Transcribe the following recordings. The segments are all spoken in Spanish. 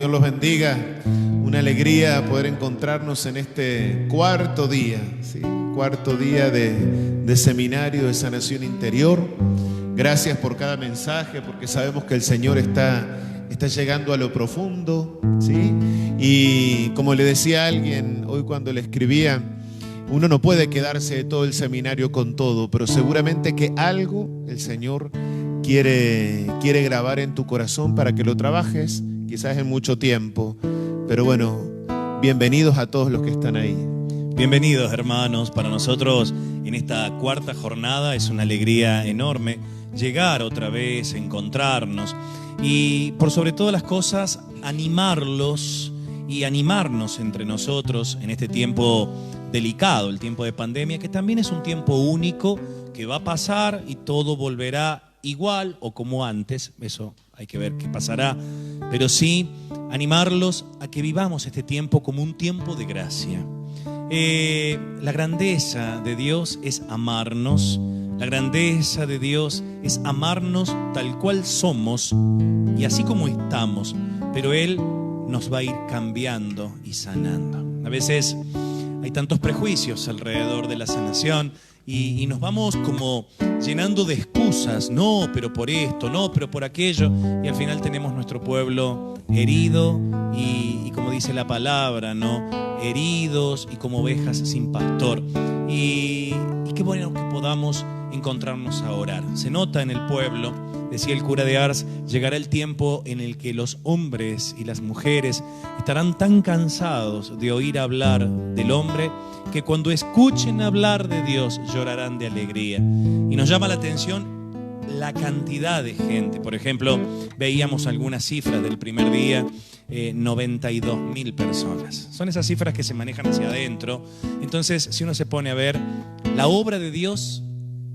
Dios los bendiga. Una alegría poder encontrarnos en este cuarto día, ¿sí? Cuarto día de seminario de sanación interior. Gracias por cada mensaje, porque sabemos que el Señor está llegando a lo profundo, ¿sí? Y como le decía a alguien hoy cuando le escribía, uno no puede quedarse de todo el seminario con todo, pero seguramente que algo el Señor quiere grabar en tu corazón para que lo trabajes, quizás en mucho tiempo. Pero bueno, bienvenidos a todos los que están ahí. Bienvenidos, hermanos. Para nosotros en esta cuarta jornada es una alegría enorme llegar otra vez, encontrarnos y por sobre todas las cosas animarlos y animarnos entre nosotros en este tiempo delicado, el tiempo de pandemia, que también es un tiempo único que va a pasar y todo volverá igual o como antes. Eso hay que ver qué pasará, pero sí animarlos a que vivamos este tiempo como un tiempo de gracia. La grandeza de Dios es amarnos, la grandeza de Dios es amarnos tal cual somos y así como estamos, pero Él nos va a ir cambiando y sanando. A veces hay tantos prejuicios alrededor de la sanación y nos vamos como llenando de excusas, no, pero por esto, no, pero por aquello, y al final tenemos nuestro pueblo herido y como dice la palabra, ¿no? Heridos y como ovejas sin pastor. Y qué bueno que podamos encontrarnos a orar. Se nota en el pueblo, decía el cura de Ars, llegará el tiempo en el que los hombres y las mujeres estarán tan cansados de oír hablar del hombre que cuando escuchen hablar de Dios llorarán de alegría. Y nos llama la atención la cantidad de gente. Por ejemplo, veíamos algunas cifras del primer día, 92.000 personas. Son esas cifras que se manejan hacia adentro. Entonces, si uno se pone a ver, la obra de Dios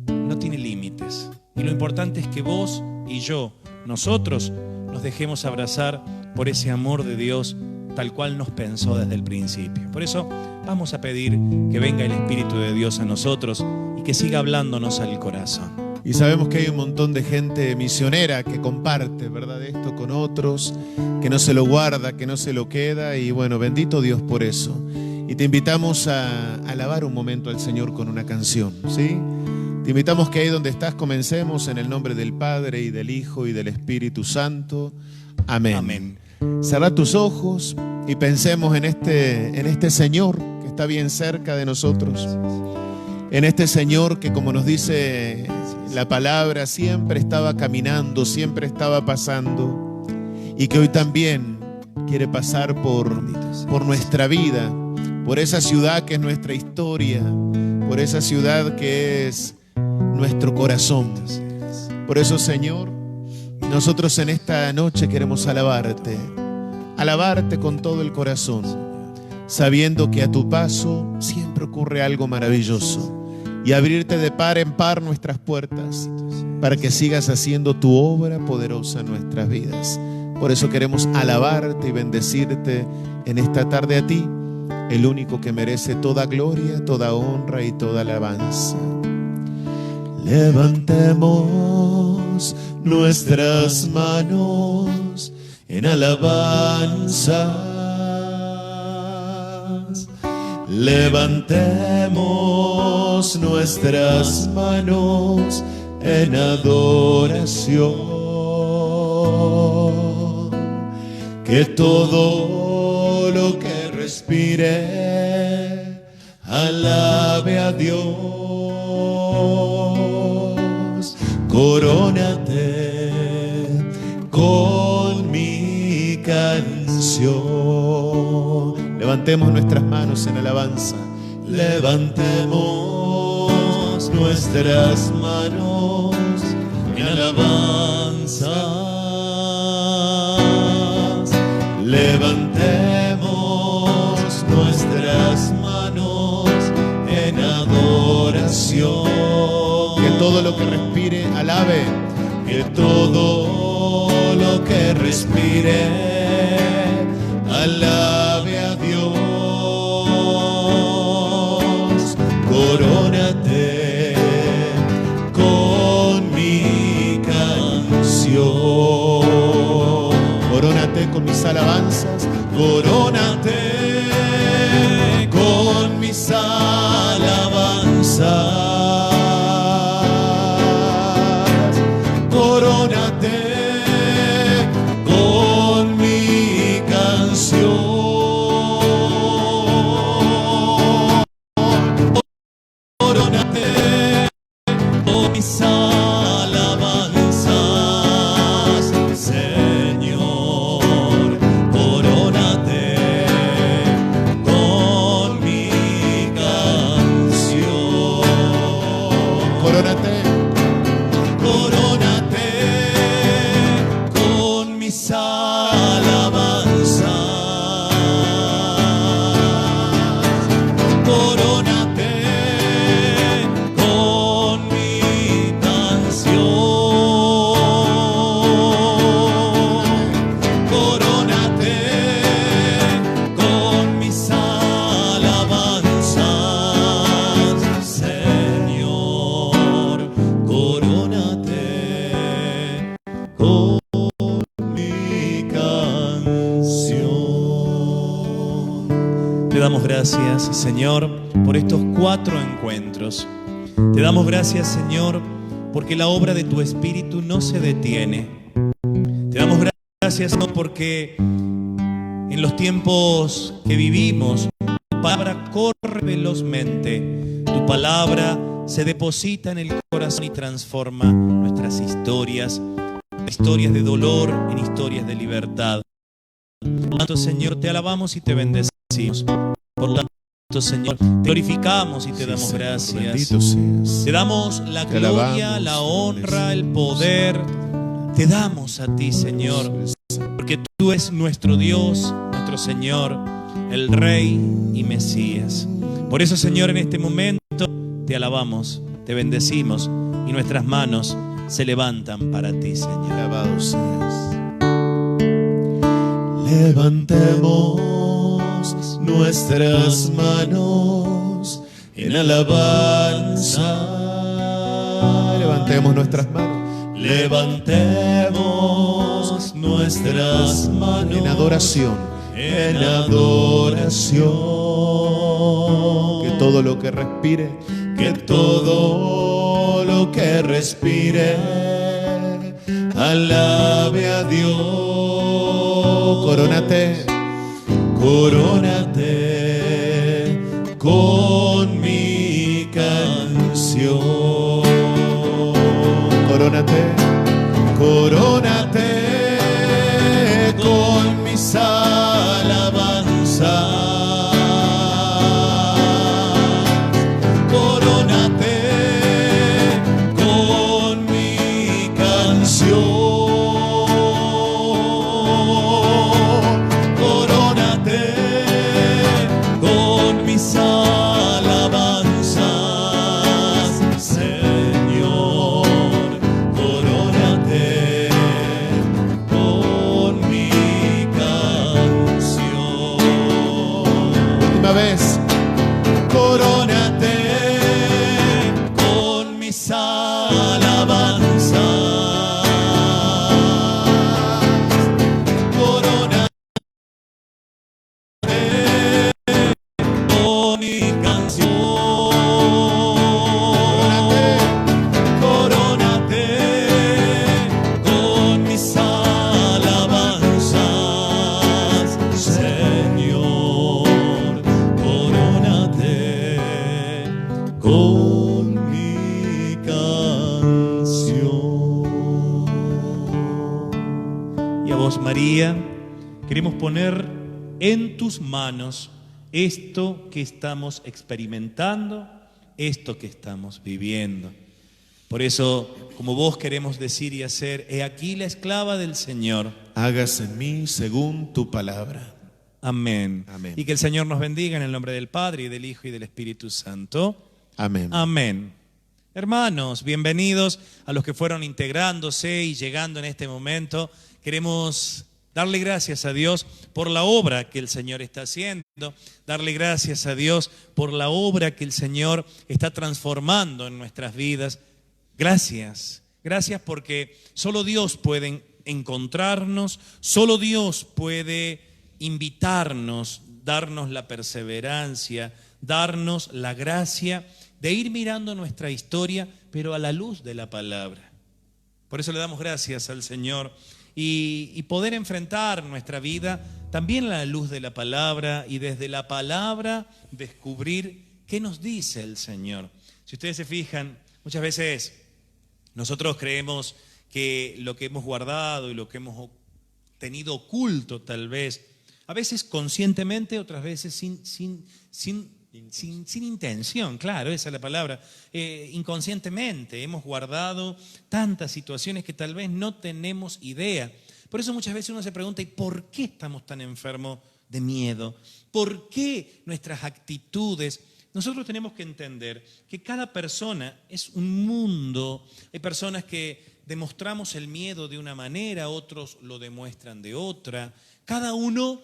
no tiene límites. Y lo importante es que vos y yo, nosotros, nos dejemos abrazar por ese amor de Dios tal cual nos pensó desde el principio. Por eso vamos a pedir que venga el Espíritu de Dios a nosotros y que siga hablándonos al corazón. Y sabemos que hay un montón de gente misionera que comparte, ¿verdad?, esto con otros, que no se lo guarda, que no se lo queda. Y bueno, bendito Dios por eso. Y te invitamos a alabar un momento al Señor con una canción, ¿sí? Te invitamos que ahí donde estás comencemos en el nombre del Padre y del Hijo y del Espíritu Santo. Amén. Amén. Cerrá tus ojos y pensemos en este Señor que está bien cerca de nosotros. En este Señor que, como nos dice la palabra, siempre estaba caminando, siempre estaba pasando, y que hoy también quiere pasar por nuestra vida, por esa ciudad que es nuestra historia, por esa ciudad que es nuestro corazón. Por eso, Señor, nosotros en esta noche queremos alabarte con todo el corazón, sabiendo que a tu paso siempre ocurre algo maravilloso, y abrirte de par en par nuestras puertas para que sigas haciendo tu obra poderosa en nuestras vidas. Por eso queremos alabarte y bendecirte en esta tarde a ti, el único que merece toda gloria, toda honra y toda alabanza. Levantemos nuestras manos en alabanza. Levantemos nuestras manos en adoración. Que todo lo que respire alabe a Dios. Corónate con mi canción. Levantemos nuestras manos en alabanza. Levantemos nuestras manos en alabanza. Levantemos nuestras manos en adoración. Que todo lo que respire alabe. Que todo lo que respire alabe a Dios. Corónate con mi canción. Corónate con mis alabanzas. alabanzas. Corónate con mis alabanzas. Corónate con mi canción. Corónate con mis alabanzas, Señor. Corónate con mi canción. Corónate, corónate con mis alabanzas. Corónate con mi canción. Corónate con mis alabanzas, Señor. Corónate con mi canción. Te damos gracias, Señor, por estos 4 encuentros. Te damos gracias, Señor, porque la obra de tu Espíritu no se detiene. Te damos gracias, Señor, porque en los tiempos que vivimos, tu palabra corre velozmente. Tu palabra se deposita en el corazón y transforma nuestras historias, historias de dolor en historias de libertad. Por lo tanto, Señor, te alabamos y te bendecimos. Por lo tanto, Señor, te glorificamos y te damos Señor, gracias. bendito seas. Te damos la Te gloria, alabamos, la te honra, el bendecimos. poder. Te damos a ti, Señor, porque tú eres nuestro Dios, nuestro Señor, el Rey y Mesías. Por eso, Señor, en este momento te alabamos, te bendecimos y nuestras manos se levantan para ti, Señor. Alabado seas. Levantemos nuestras manos en alabanza. Levantemos nuestras manos. Levantemos nuestras manos en adoración. En adoración. Que todo lo que respire, que todo lo que respire, alabe a Dios. Corónate, corónate con mi canción. Corónate, corónate con mis alabanzas. Corónate con mi canción. Vez, corónate con mis alabanzas. Corónate con mi canción. Corónate con mis alabanzas, Señor. Con mi canción. Y a vos, María, queremos poner en tus manos esto que estamos experimentando, esto que estamos viviendo. Por eso, como vos queremos decir y hacer, he aquí la esclava del Señor. Hágase en mí según tu palabra. Amén. Amén. Y que el Señor nos bendiga en el nombre del Padre, y del Hijo, y del Espíritu Santo. Amén. Amén. Hermanos, bienvenidos a los que fueron integrándose y llegando en este momento. Queremos darle gracias a Dios por la obra que el Señor está haciendo, darle gracias a Dios por la obra que el Señor está transformando en nuestras vidas. Gracias, gracias porque solo Dios puede encontrarnos, solo Dios puede invitarnos, darnos la perseverancia, darnos la gracia de ir mirando nuestra historia, pero a la luz de la palabra. Por eso le damos gracias al Señor y poder enfrentar nuestra vida también a la luz de la palabra y desde la palabra descubrir qué nos dice el Señor. Si ustedes se fijan, muchas veces nosotros creemos que lo que hemos guardado y lo que hemos tenido oculto tal vez, a veces conscientemente, otras veces sin intención, claro, esa es la palabra, inconscientemente hemos guardado tantas situaciones que tal vez no tenemos idea. Por eso muchas veces uno se pregunta, ¿y por qué estamos tan enfermos de miedo? ¿Por qué nuestras actitudes? Nosotros tenemos que entender que cada persona es un mundo. Hay personas que demostramos el miedo de una manera, otros lo demuestran de otra. Cada uno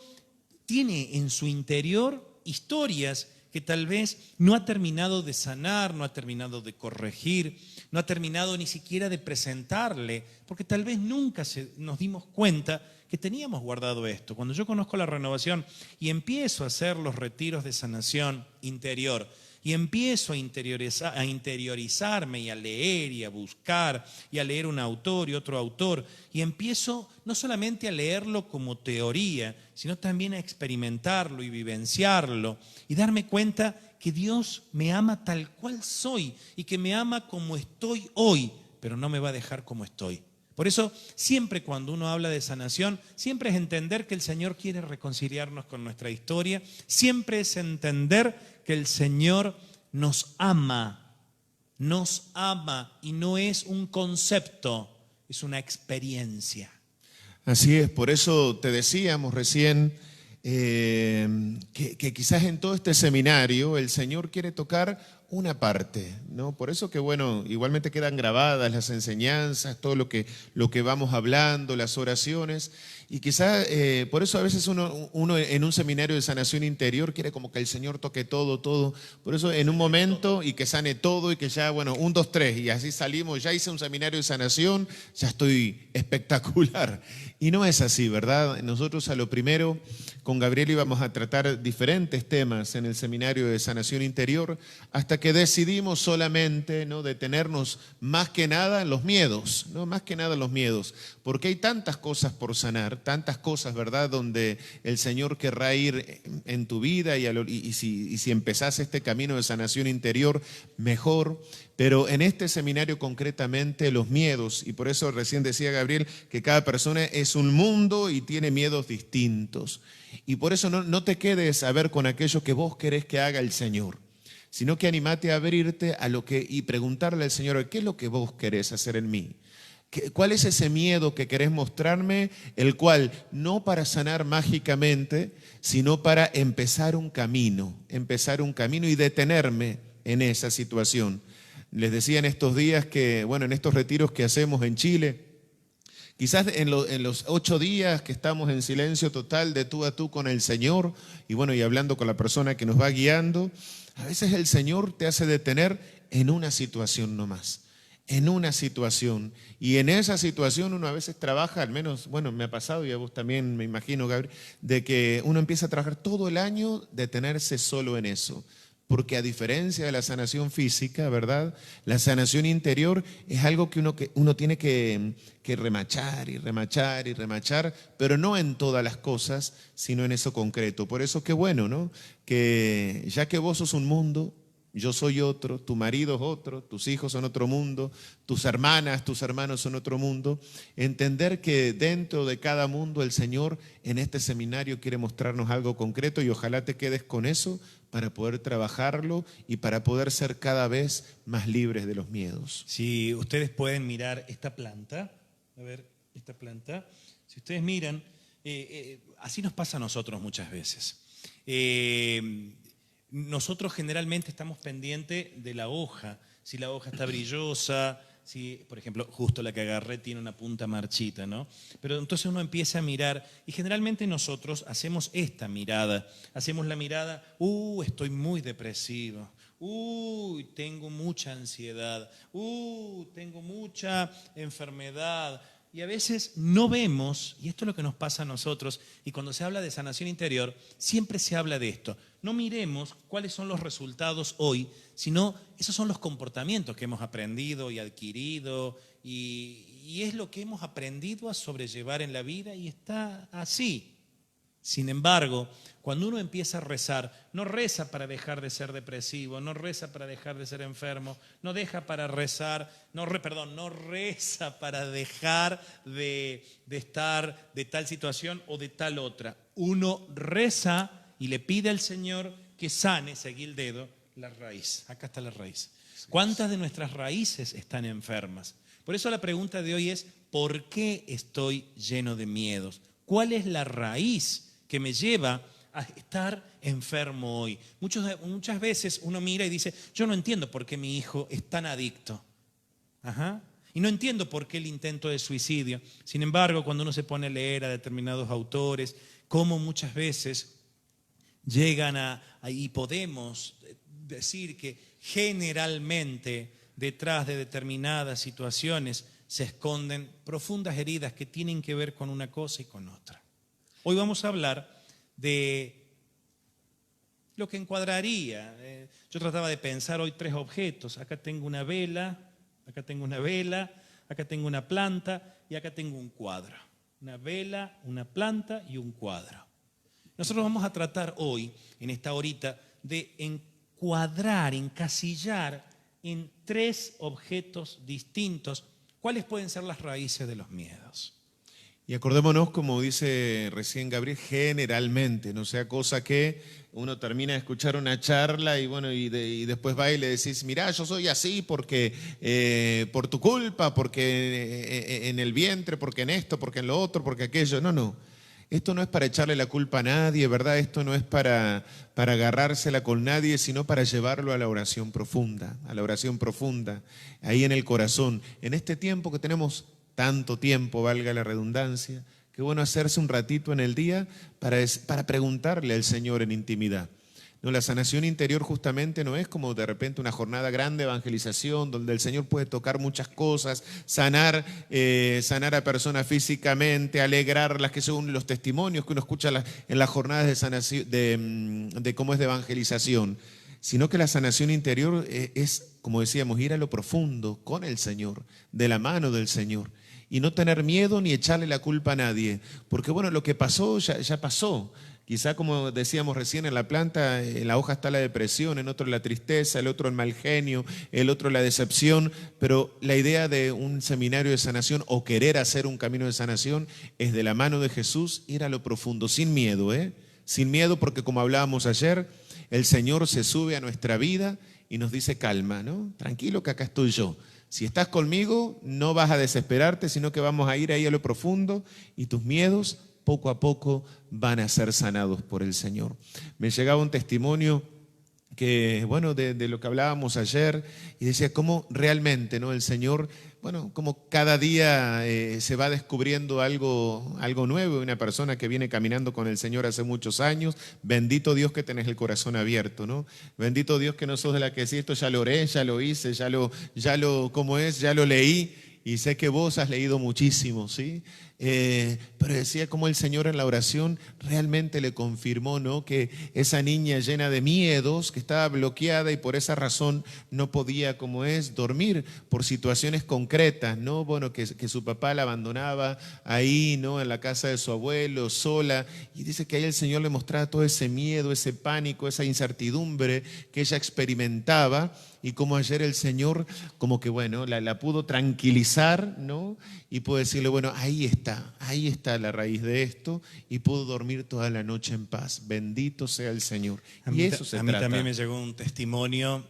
tiene en su interior historias que tal vez no ha terminado de sanar, no ha terminado de corregir, no ha terminado ni siquiera de presentarle, porque tal vez nunca nos dimos cuenta que teníamos guardado esto. Cuando yo conozco la renovación y empiezo a hacer los retiros de sanación interior, y empiezo a interiorizarme y a leer y a buscar y a leer un autor y otro autor, y empiezo no solamente a leerlo como teoría, sino también a experimentarlo y vivenciarlo y darme cuenta que Dios me ama tal cual soy y que me ama como estoy hoy, pero no me va a dejar como estoy. Por eso, siempre cuando uno habla de sanación, siempre es entender que el Señor quiere reconciliarnos con nuestra historia, siempre es entender que el Señor nos ama y no es un concepto, es una experiencia. Así es, por eso te decíamos recién que quizás en todo este seminario el Señor quiere tocar una parte, ¿no? Por eso que, bueno, igualmente quedan grabadas las enseñanzas, todo lo que vamos hablando, las oraciones, y quizás por eso a veces uno en un seminario de sanación interior quiere como que el Señor toque todo, por eso en un momento y que sane todo y que ya, bueno, 1, 2, 3, y así salimos, ya hice un seminario de sanación, ya estoy espectacular. Y no es así, ¿verdad? Nosotros a lo primero, con Gabriel íbamos a tratar diferentes temas en el seminario de sanación interior, hasta que decidimos solamente, ¿no?, detenernos más que nada en los miedos, ¿no? Más que nada en los miedos, porque hay tantas cosas por sanar, tantas cosas, ¿verdad?, donde el Señor querrá ir en tu vida y si empezás este camino de sanación interior, mejor. Pero en este seminario concretamente los miedos, y por eso recién decía Gabriel que cada persona es un mundo y tiene miedos distintos. Y por eso no te quedes a ver con aquello que vos querés que haga el Señor, sino que animate a abrirte y preguntarle al Señor, ¿qué es lo que vos querés hacer en mí? ¿Cuál es ese miedo que querés mostrarme? El cual, no para sanar mágicamente, sino para empezar un camino y detenerme en esa situación. Les decía en estos días que, bueno, en estos retiros que hacemos en Chile, quizás en los 8 días que estamos en silencio total de tú a tú con el Señor y bueno, y hablando con la persona que nos va guiando, a veces el Señor te hace detener en una situación nomás, en una situación. Y en esa situación uno a veces trabaja, al menos, bueno, me ha pasado y a vos también me imagino, Gabriel, de que uno empieza a trabajar todo el año, detenerse solo en eso. Porque a diferencia de la sanación física, ¿verdad?, la sanación interior es algo que uno tiene que remachar y remachar y remachar, pero no en todas las cosas, sino en eso concreto. Por eso qué bueno, ¿no?, que ya que vos sos un mundo, yo soy otro, tu marido es otro, tus hijos son otro mundo, tus hermanas, tus hermanos son otro mundo. Entender que dentro de cada mundo el Señor en este seminario quiere mostrarnos algo concreto y ojalá te quedes con eso para poder trabajarlo y para poder ser cada vez más libres de los miedos. Si ustedes pueden mirar esta planta, a ver, esta planta, si ustedes miran, así nos pasa a nosotros muchas veces. Nosotros generalmente estamos pendientes de la hoja, si la hoja está brillosa, si, por ejemplo, justo la que agarré tiene una punta marchita, ¿no? Pero entonces uno empieza a mirar y generalmente nosotros hacemos esta mirada, hacemos la mirada, estoy muy depresivo, tengo mucha ansiedad, tengo mucha enfermedad, y a veces no vemos, y esto es lo que nos pasa a nosotros, y cuando se habla de sanación interior, siempre se habla de esto. No miremos cuáles son los resultados hoy, sino esos son los comportamientos que hemos aprendido y adquirido, y es lo que hemos aprendido a sobrellevar en la vida y está así. Sin embargo, cuando uno empieza a rezar, no reza para dejar de ser depresivo, no reza para dejar de ser enfermo, no reza para dejar de estar de tal situación o de tal otra. Uno reza y le pide al Señor que sane, seguí el dedo, la raíz. Acá está la raíz. ¿Cuántas de nuestras raíces están enfermas? Por eso la pregunta de hoy es, ¿por qué estoy lleno de miedos? ¿Cuál es la raíz que me lleva a estar enfermo hoy? Muchas veces uno mira y dice, yo no entiendo por qué mi hijo es tan adicto. Y no entiendo por qué el intento de suicidio. Sin embargo, cuando uno se pone a leer a determinados autores, cómo muchas veces llegan y podemos decir que generalmente detrás de determinadas situaciones se esconden profundas heridas que tienen que ver con una cosa y con otra. Hoy vamos a hablar de lo que encuadraría. Yo trataba de pensar hoy 3 objetos. Acá tengo una vela, acá tengo una planta y acá tengo un cuadro. Una vela, una planta y un cuadro. Nosotros vamos a tratar hoy, en esta horita, de encuadrar, encasillar en 3 objetos distintos cuáles pueden ser las raíces de los miedos. Y acordémonos, como dice recién Gabriel, generalmente, no sea cosa que uno termina de escuchar una charla y después va y le decís, mirá, yo soy así porque por tu culpa, porque en el vientre, porque en esto, porque en lo otro, porque aquello. No. Esto no es para echarle la culpa a nadie, ¿verdad? Esto no es para agarrársela con nadie, sino para llevarlo a la oración profunda, ahí en el corazón. En este tiempo que tenemos tanto tiempo, valga la redundancia, qué bueno hacerse un ratito en el día para preguntarle al Señor en intimidad. No, la sanación interior justamente no es como de repente una jornada grande de evangelización donde el Señor puede tocar muchas cosas, sanar a personas físicamente, alegrarlas, que según los testimonios que uno escucha en las jornadas de sanación, de cómo es de evangelización, sino que la sanación interior es, como decíamos, ir a lo profundo con el Señor, de la mano del Señor. Y no tener miedo ni echarle la culpa a nadie. Porque bueno, lo que pasó ya pasó. Quizá como decíamos recién, en la planta, en la hoja está la depresión, en otro la tristeza, el otro el mal genio, el otro la decepción. Pero la idea de un seminario de sanación o querer hacer un camino de sanación es de la mano de Jesús ir a lo profundo, sin miedo, sin miedo, porque como hablábamos ayer, el Señor se sube a nuestra vida y nos dice calma, ¿no? Tranquilo que acá estoy yo. Si estás conmigo, no vas a desesperarte, sino que vamos a ir ahí a lo profundo y tus miedos poco a poco van a ser sanados por el Señor. Me llegaba un testimonio que, bueno, de lo que hablábamos ayer y decía cómo realmente, ¿no? El Señor, bueno, como cada día se va descubriendo algo nuevo. Una persona que viene caminando con el Señor hace muchos años, bendito Dios que tenés el corazón abierto, ¿no? Bendito Dios que no sos de la que decís, esto ya lo oré, ya lo hice, ya lo leí y sé que vos has leído muchísimo, ¿sí? Pero decía cómo el Señor en la oración realmente le confirmó, ¿no? Que esa niña llena de miedos, que estaba bloqueada y por esa razón no podía, dormir por situaciones concretas, ¿no? Bueno, que su papá la abandonaba ahí, ¿no? En la casa de su abuelo, sola, y dice que ahí el Señor le mostraba todo ese miedo, ese pánico, esa incertidumbre que ella experimentaba. Y como ayer el Señor como que, bueno, la pudo tranquilizar, ¿no? Y pudo decirle, bueno, ahí está la raíz de esto, y pudo dormir toda la noche en paz. Bendito sea el Señor. A mí también me llegó un testimonio.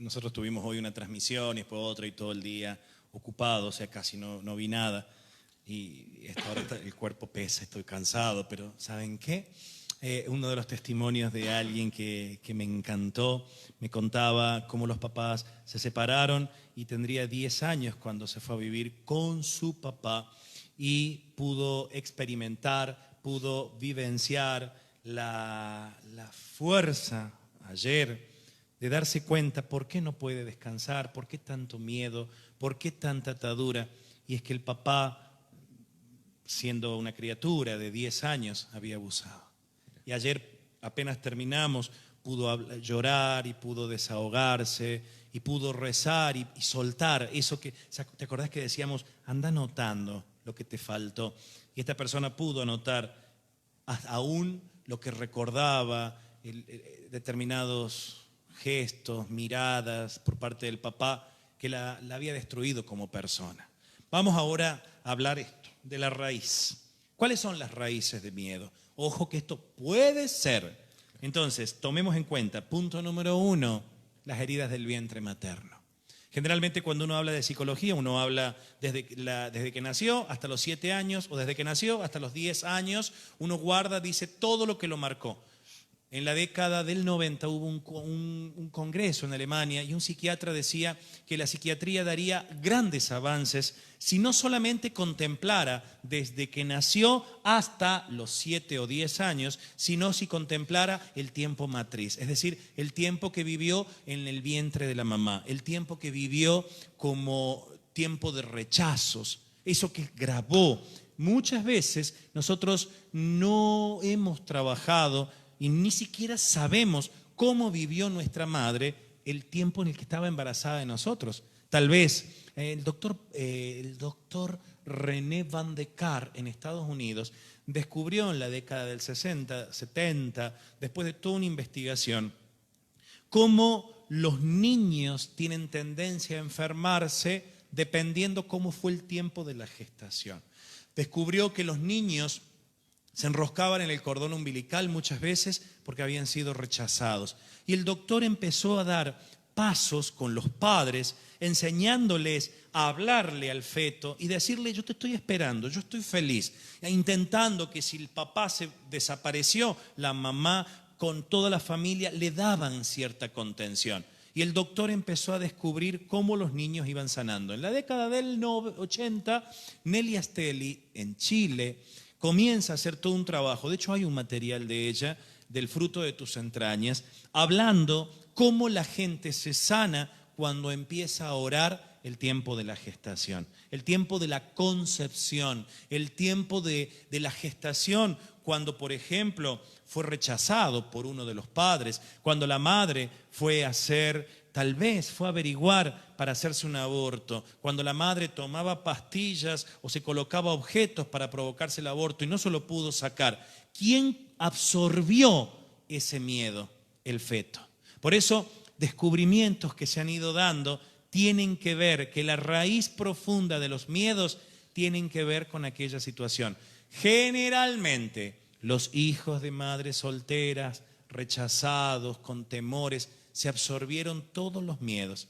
Nosotros tuvimos hoy una transmisión y después otra y todo el día ocupado, o sea, casi no vi nada. Y hasta ahora el cuerpo pesa, estoy cansado, pero ¿saben qué? Uno de los testimonios de alguien que me encantó, me contaba cómo los papás se separaron y tendría 10 años cuando se fue a vivir con su papá y pudo experimentar, pudo vivenciar la fuerza ayer de darse cuenta por qué no puede descansar, por qué tanto miedo, por qué tanta atadura. y es que el papá, siendo una criatura de 10 años, había abusado. Y ayer apenas terminamos, pudo llorar y pudo desahogarse y pudo rezar y soltar eso que, ¿te acordás que decíamos? Anda anotando lo que te faltó. Y esta persona pudo anotar aún lo que recordaba, determinados gestos, miradas por parte del papá que la había destruido como persona. Vamos ahora a hablar esto, de la raíz. ¿Cuáles son las raíces de miedo? Ojo que esto puede ser. Entonces, tomemos en cuenta, punto número 1, las heridas del vientre materno. Generalmente cuando uno habla de psicología, uno habla desde que nació hasta los 7 años o desde que nació hasta los 10 años, uno guarda, dice todo lo que lo marcó. En la década del 90 hubo un congreso en Alemania y un psiquiatra decía que la psiquiatría daría grandes avances si no solamente contemplara desde que nació hasta los 7 o 10 años, sino si contemplara el tiempo matriz, es decir, el tiempo que vivió en el vientre de la mamá, el tiempo que vivió como tiempo de rechazos, eso que grabó. Muchas veces nosotros no hemos trabajado y ni siquiera sabemos cómo vivió nuestra madre el tiempo en el que estaba embarazada de nosotros. Tal vez el doctor René Van de Kar en Estados Unidos descubrió en la década del 60, 70, después de toda una investigación, cómo los niños tienen tendencia a enfermarse dependiendo cómo fue el tiempo de la gestación. Descubrió que los niños se enroscaban en el cordón umbilical muchas veces porque habían sido rechazados. Y el doctor empezó a dar pasos con los padres, enseñándoles a hablarle al feto y decirle: yo te estoy esperando, yo estoy feliz. E intentando que si el papá se desapareció, la mamá con toda la familia le daban cierta contención. Y el doctor empezó a descubrir cómo los niños iban sanando. En la década del 80, Nelly Astelli, en Chile, comienza a hacer todo un trabajo. De hecho, hay un material de ella, del fruto de tus entrañas, hablando cómo la gente se sana cuando empieza a orar el tiempo de la gestación, el tiempo de la concepción, el tiempo de la gestación, cuando, por ejemplo, fue rechazado por uno de los padres, cuando la madre fue a hacer, tal vez fue a averiguar para hacerse un aborto, cuando la madre tomaba pastillas o se colocaba objetos para provocarse el aborto y no se lo pudo sacar. ¿Quién absorbió ese miedo? El feto. Por eso, descubrimientos que se han ido dando tienen que ver, que la raíz profunda de los miedos tienen que ver con aquella situación. Generalmente, los hijos de madres solteras, rechazados, con temores, se absorbieron todos los miedos.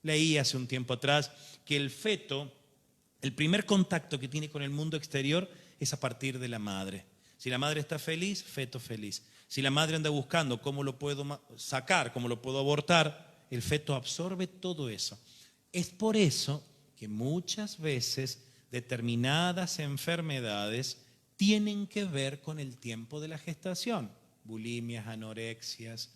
Leí hace un tiempo atrás que el feto, el primer contacto que tiene con el mundo exterior es a partir de la madre. Si la madre está feliz, feto feliz. Si la madre anda buscando cómo lo puedo sacar, cómo lo puedo abortar, el feto absorbe todo eso. Es por eso que muchas veces determinadas enfermedades tienen que ver con el tiempo de la gestación. Bulimias, anorexias,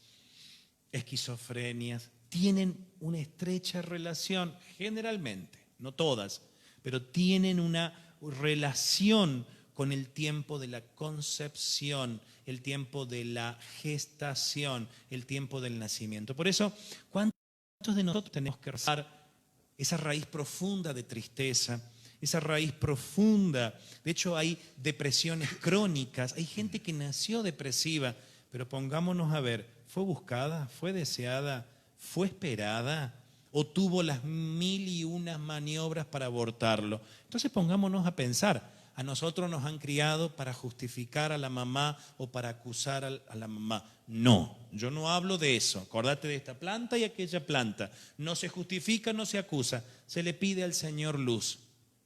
esquizofrenias, tienen una estrecha relación, generalmente, no todas, pero tienen una relación con el tiempo de la concepción, el tiempo de la gestación, el tiempo del nacimiento. Por eso, ¿cuántos de nosotros tenemos que rezar esa raíz profunda de tristeza, esa raíz profunda? De hecho, hay depresiones crónicas, hay gente que nació depresiva, pero pongámonos a ver, ¿fue buscada? ¿Fue deseada? ¿Fue esperada? ¿O tuvo las 1001 maniobras para abortarlo? Entonces pongámonos a pensar. A nosotros nos han criado para justificar a la mamá o para acusar a la mamá. No, yo no hablo de eso. Acordate de esta planta y aquella planta. No se justifica, no se acusa. Se le pide al Señor luz.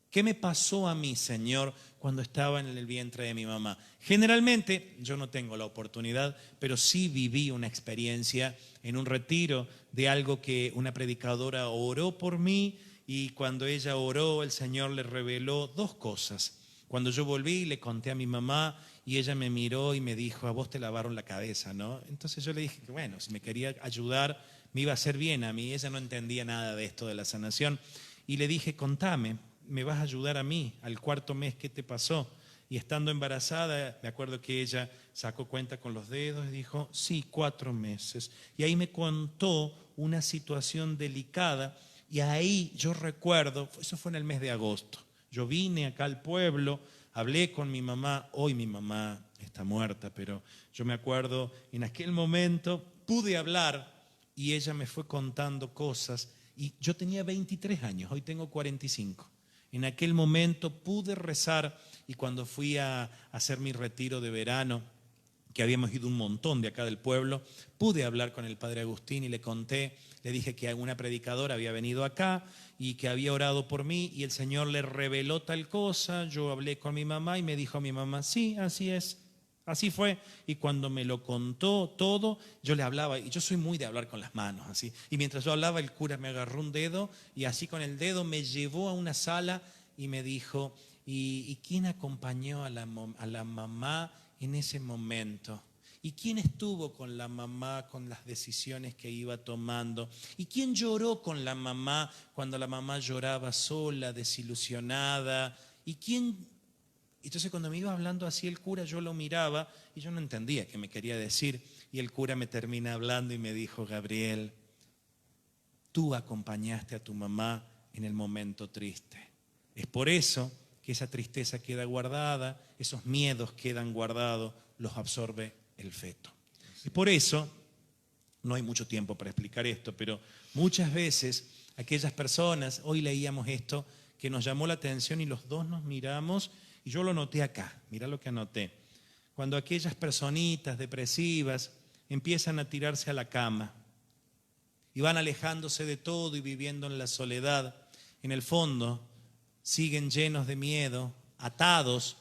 ¿Qué me pasó a mí, Señor, cuando estaba en el vientre de mi mamá? Generalmente, yo no tengo la oportunidad, pero sí viví una experiencia en un retiro de algo que una predicadora oró por mí, y cuando ella oró, el Señor le reveló dos cosas. Cuando yo volví, le conté a mi mamá y ella me miró y me dijo: a vos te lavaron la cabeza, ¿no? Entonces yo le dije que bueno, si me quería ayudar, me iba a hacer bien a mí. Ella no entendía nada de esto de la sanación. Y le dije: contame. me vas a ayudar a mí, al 4.º mes, ¿qué te pasó? Y estando embarazada, me acuerdo que ella sacó cuenta con los dedos y dijo, sí, 4 meses. Y ahí me contó una situación delicada y ahí yo recuerdo, eso fue en el mes de agosto, yo vine acá al pueblo, hablé con mi mamá, hoy mi mamá está muerta, pero yo me acuerdo, en aquel momento pude hablar y ella me fue contando cosas y yo tenía 23 años, hoy tengo 45. En aquel momento pude rezar y cuando fui a hacer mi retiro de verano, que habíamos ido un montón de acá del pueblo, pude hablar con el padre Agustín y le conté, le dije que alguna predicadora había venido acá y que había orado por mí y el Señor le reveló tal cosa. Yo hablé con mi mamá y me dijo mi mamá, sí, así es, así fue. Y cuando me lo contó todo, yo le hablaba, y yo soy muy de hablar con las manos, así. Y mientras yo hablaba, el cura me agarró un dedo y así con el dedo me llevó a una sala y me dijo, ¿y quién acompañó a la mamá en ese momento? ¿Y quién estuvo con la mamá con las decisiones que iba tomando? ¿Y quién lloró con la mamá cuando la mamá lloraba sola, desilusionada? ¿Y quién? Entonces cuando me iba hablando así el cura, yo lo miraba y yo no entendía qué me quería decir. Y el cura me termina hablando y me dijo, Gabriel, tú acompañaste a tu mamá en el momento triste. Es por eso que esa tristeza queda guardada, esos miedos quedan guardados, los absorbe el feto. Y por eso, no hay mucho tiempo para explicar esto, pero muchas veces aquellas personas, hoy leíamos esto, que nos llamó la atención y los dos nos miramos, y yo lo noté acá, mirá lo que anoté. Cuando aquellas personitas depresivas empiezan a tirarse a la cama y van alejándose de todo y viviendo en la soledad, en el fondo siguen llenos de miedo, atados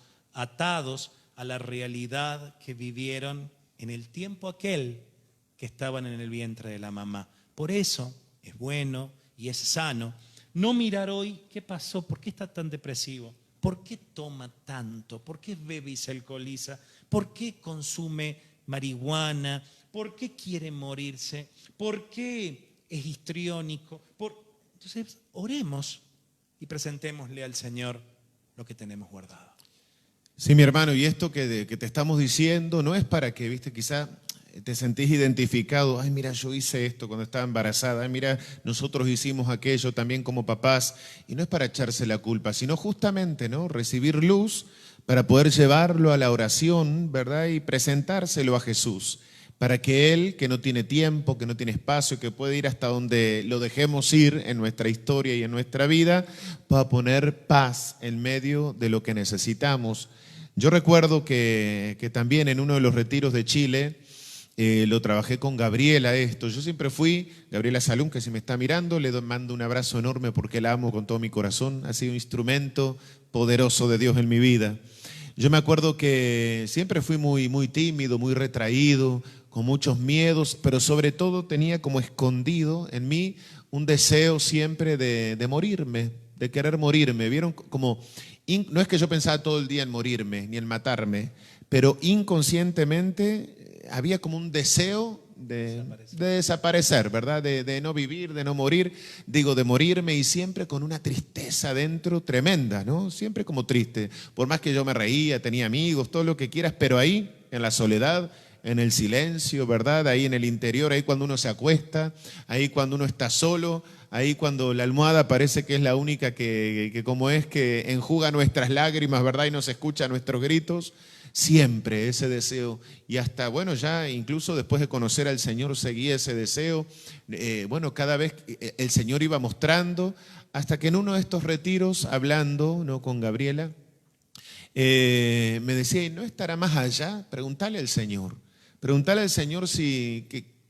a la realidad que vivieron en el tiempo aquel que estaban en el vientre de la mamá. Por eso es bueno y es sano no mirar hoy qué pasó, por qué está tan depresivo, por qué toma tanto, por qué bebe y se alcoholiza, por qué consume marihuana, por qué quiere morirse, por qué es histriónico. Entonces, oremos y presentémosle al Señor lo que tenemos guardado. Sí, mi hermano, y esto que te estamos diciendo no es para que, viste, quizá te sentís identificado, ay, mira, yo hice esto cuando estaba embarazada, ay, mira, nosotros hicimos aquello también como papás, y no es para echarse la culpa, sino justamente, ¿no?, recibir luz para poder llevarlo a la oración, ¿verdad?, y presentárselo a Jesús, para que Él, que no tiene tiempo, que no tiene espacio, que puede ir hasta donde lo dejemos ir en nuestra historia y en nuestra vida, pueda poner paz en medio de lo que necesitamos. Yo recuerdo que también en uno de los retiros de Chile, lo trabajé con Gabriela esto. Yo siempre fui, Gabriela Salum, que si me está mirando, le mando un abrazo enorme porque la amo con todo mi corazón. Ha sido un instrumento poderoso de Dios en mi vida. Yo me acuerdo que siempre fui muy tímido, muy retraído, con muchos miedos, pero sobre todo tenía como escondido en mí un deseo siempre de morirme, de querer morirme. ¿Vieron? Como, no es que yo pensaba todo el día en morirme, ni en matarme, pero inconscientemente había como un deseo de desaparecer, ¿verdad? De no vivir, de no morir, digo, de morirme, y siempre con una tristeza dentro tremenda, ¿no? Siempre como triste, por más que yo me reía, tenía amigos, todo lo que quieras, pero ahí, en la soledad, en el silencio, ¿verdad? Ahí en el interior, ahí cuando uno se acuesta, ahí cuando uno está solo, ahí cuando la almohada parece que es la única que como es, que enjuga nuestras lágrimas, ¿verdad? Y nos escucha nuestros gritos. Siempre ese deseo, y hasta, bueno, ya incluso después de conocer al Señor seguía ese deseo. Bueno, cada vez el Señor iba mostrando, hasta que en uno de estos retiros, hablando, ¿no?, con Gabriela, me decía, ¿y no estará más allá? Preguntale al Señor si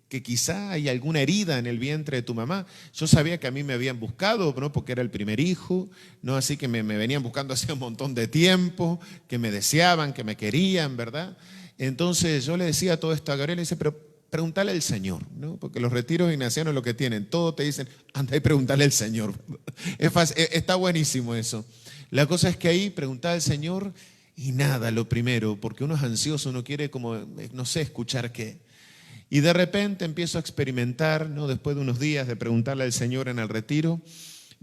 que quizá hay alguna herida en el vientre de tu mamá. Yo sabía que a mí me habían buscado, ¿no?, porque era el primer hijo, ¿no? Así que me venían buscando hace un montón de tiempo, que me deseaban, que me querían, ¿verdad? Entonces yo le decía todo esto a Gabriela y dice, pero pregúntale al Señor, ¿no? Porque los retiros ignacianos lo que tienen, todo te dicen, anda y pregúntale al Señor. Es fácil, está buenísimo eso. La cosa es que ahí preguntaba al Señor y nada, lo primero, porque uno es ansioso, uno quiere como, no sé, escuchar qué. Y de repente empiezo a experimentar, ¿no?, después de unos días de preguntarle al Señor en el retiro,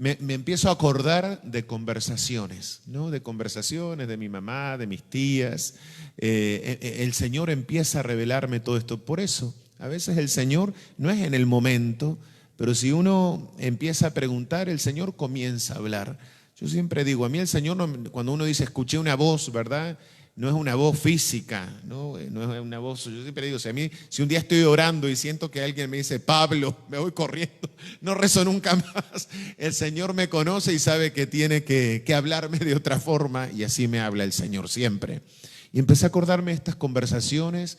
me empiezo a acordar de conversaciones, ¿no? De conversaciones de mi mamá, de mis tías. El Señor empieza a revelarme todo esto. Por eso, a veces el Señor no es en el momento, pero si uno empieza a preguntar, el Señor comienza a hablar. Yo siempre digo, a mí el Señor, cuando uno dice, escuché una voz, ¿verdad? No es una voz física, ¿no? No es una voz. Yo siempre digo, si un día estoy orando y siento que alguien me dice, Pablo, me voy corriendo, no rezo nunca más. El Señor me conoce y sabe que tiene que hablarme de otra forma, y así me habla el Señor siempre. Y empecé a acordarme de estas conversaciones,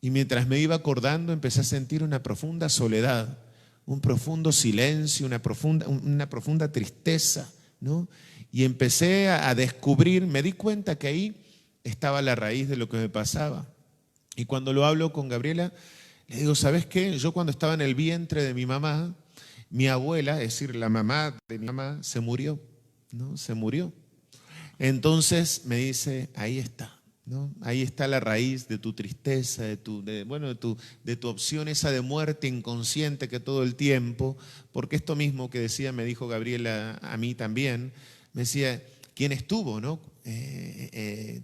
y mientras me iba acordando empecé a sentir una profunda soledad, un profundo silencio, una profunda tristeza, ¿no? Y empecé a descubrir, me di cuenta que ahí estaba la raíz de lo que me pasaba. Y cuando lo hablo con Gabriela, le digo, ¿sabes qué? Yo cuando estaba en el vientre de mi mamá, mi abuela, es decir, la mamá de mi mamá, se murió, ¿no? Se murió. Entonces me dice, ahí está, ¿no? Ahí está la raíz de tu tristeza, de tu opción esa de muerte inconsciente que todo el tiempo, porque esto mismo que decía, me dijo Gabriela a mí también, me decía, ¿quién estuvo, no?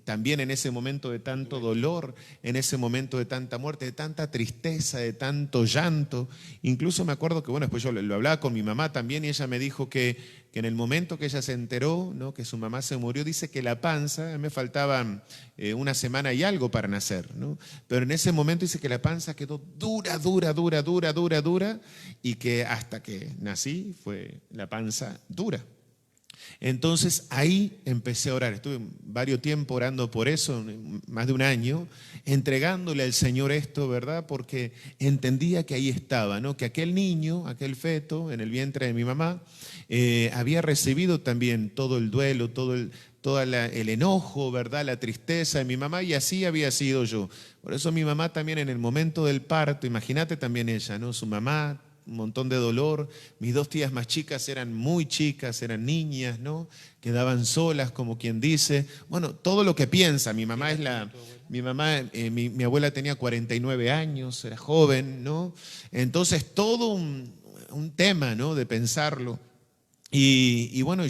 También en ese momento de tanto dolor, en ese momento de tanta muerte, de tanta tristeza, de tanto llanto. Incluso me acuerdo que, bueno, después yo lo hablaba con mi mamá también, y ella me dijo que en el momento que ella se enteró, ¿no? Que su mamá se murió, dice que la panza, me faltaban una semana y algo para nacer, ¿no? Pero en ese momento dice que la panza quedó dura, y que hasta que nací fue la panza dura. Entonces ahí empecé a orar, estuve varios tiempo orando por eso, más de un año, entregándole al Señor esto, ¿verdad? Porque entendía que ahí estaba, ¿no? Que aquel niño, aquel feto en el vientre de mi mamá, había recibido también todo el duelo, todo el enojo, ¿verdad? La tristeza de mi mamá, y así había sido yo. Por eso mi mamá también en el momento del parto, imagínate también ella, ¿no? Su mamá, un montón de dolor. Mis dos tías más chicas eran muy chicas, eran niñas, ¿no? Quedaban solas, como quien dice. Bueno, todo lo que piensa. Mi abuela tenía 49 años, era joven, ¿no? Entonces todo un tema, ¿no? De pensarlo. Y bueno,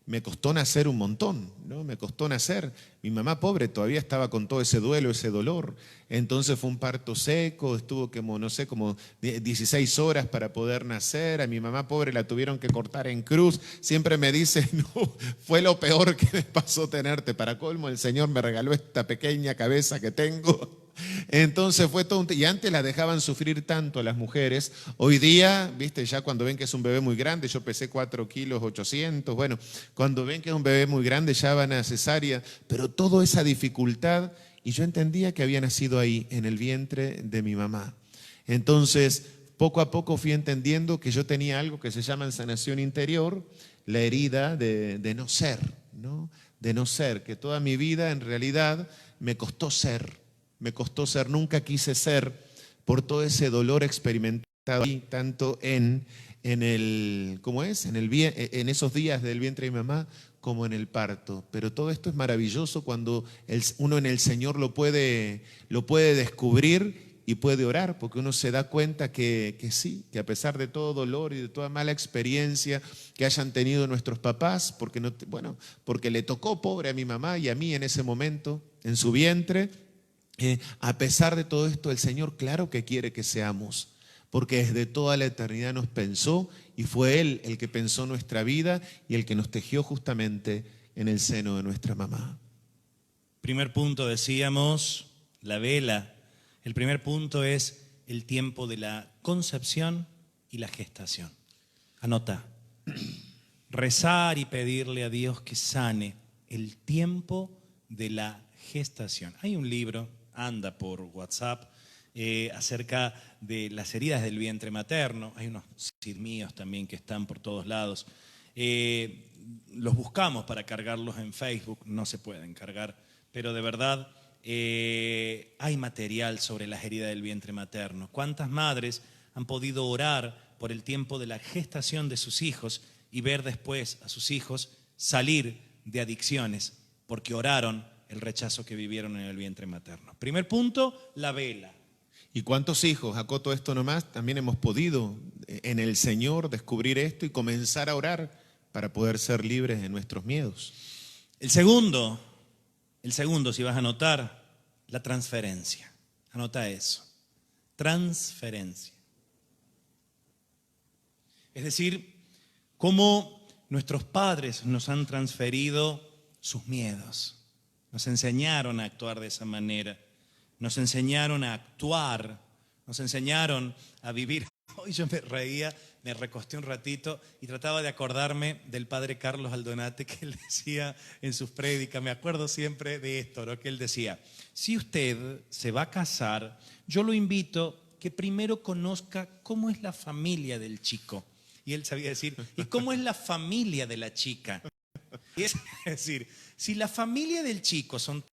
me costó nacer un montón, ¿no? Me costó nacer. Mi mamá pobre todavía estaba con todo ese duelo, ese dolor. Entonces fue un parto seco, estuvo como, no sé, como 16 horas para poder nacer. A mi mamá pobre la tuvieron que cortar en cruz. Siempre me dice, no, fue lo peor que me pasó tenerte. Para colmo, el Señor me regaló esta pequeña cabeza que tengo. Entonces fue todo y antes las dejaban sufrir tanto a las mujeres. Hoy día, viste, ya cuando ven que es un bebé muy grande, yo pesé 4 kilos 800, bueno, cuando ven que es un bebé muy grande ya van a cesárea, pero toda esa dificultad, y yo entendía que había nacido ahí, en el vientre de mi mamá. Entonces, poco a poco fui entendiendo que yo tenía algo que se llama sanación interior, la herida de no ser, ¿no? De no ser, que toda mi vida en realidad me costó ser. Me costó ser, nunca quise ser, por todo ese dolor experimentado ahí, tanto en esos días del vientre de mi mamá, como en el parto. Pero todo esto es maravilloso cuando uno en el Señor lo puede descubrir y puede orar, porque uno se da cuenta que sí, que a pesar de todo dolor y de toda mala experiencia que hayan tenido nuestros papás, porque le tocó pobre a mi mamá y a mí en ese momento, en su vientre, a pesar de todo esto, el Señor claro que quiere que seamos, porque desde toda la eternidad nos pensó y fue Él el que pensó nuestra vida y el que nos tejió justamente en el seno de nuestra mamá. Primer punto, decíamos, la vela. El primer punto es el tiempo de la concepción y la gestación. Anota, rezar y pedirle a Dios que sane el tiempo de la gestación. Hay un libro, anda por WhatsApp, acerca de las heridas del vientre materno. Hay unos CDs míos también que están por todos lados. Los buscamos para cargarlos en Facebook, no se pueden cargar, pero de verdad hay material sobre las heridas del vientre materno. ¿Cuántas madres han podido orar por el tiempo de la gestación de sus hijos y ver después a sus hijos salir de adicciones porque oraron el rechazo que vivieron en el vientre materno? Primer punto, la vela. ¿Y cuántos hijos, acoto esto nomás, también hemos podido en el Señor descubrir esto y comenzar a orar para poder ser libres de nuestros miedos? El segundo, si vas a anotar, la transferencia. Anota eso. Transferencia. Es decir, cómo nuestros padres nos han transferido sus miedos. Nos enseñaron a actuar de esa manera. Nos enseñaron a actuar. Nos enseñaron a vivir. Hoy yo me reía, me recosté un ratito y trataba de acordarme del padre Carlos Aldonate, que él decía en sus prédicas, me acuerdo siempre de esto, ¿no? Que él decía, si usted se va a casar, yo lo invito que primero conozca cómo es la familia del chico. Y él sabía decir, ¿y cómo es la familia de la chica? Y es decir, si la familia del chico son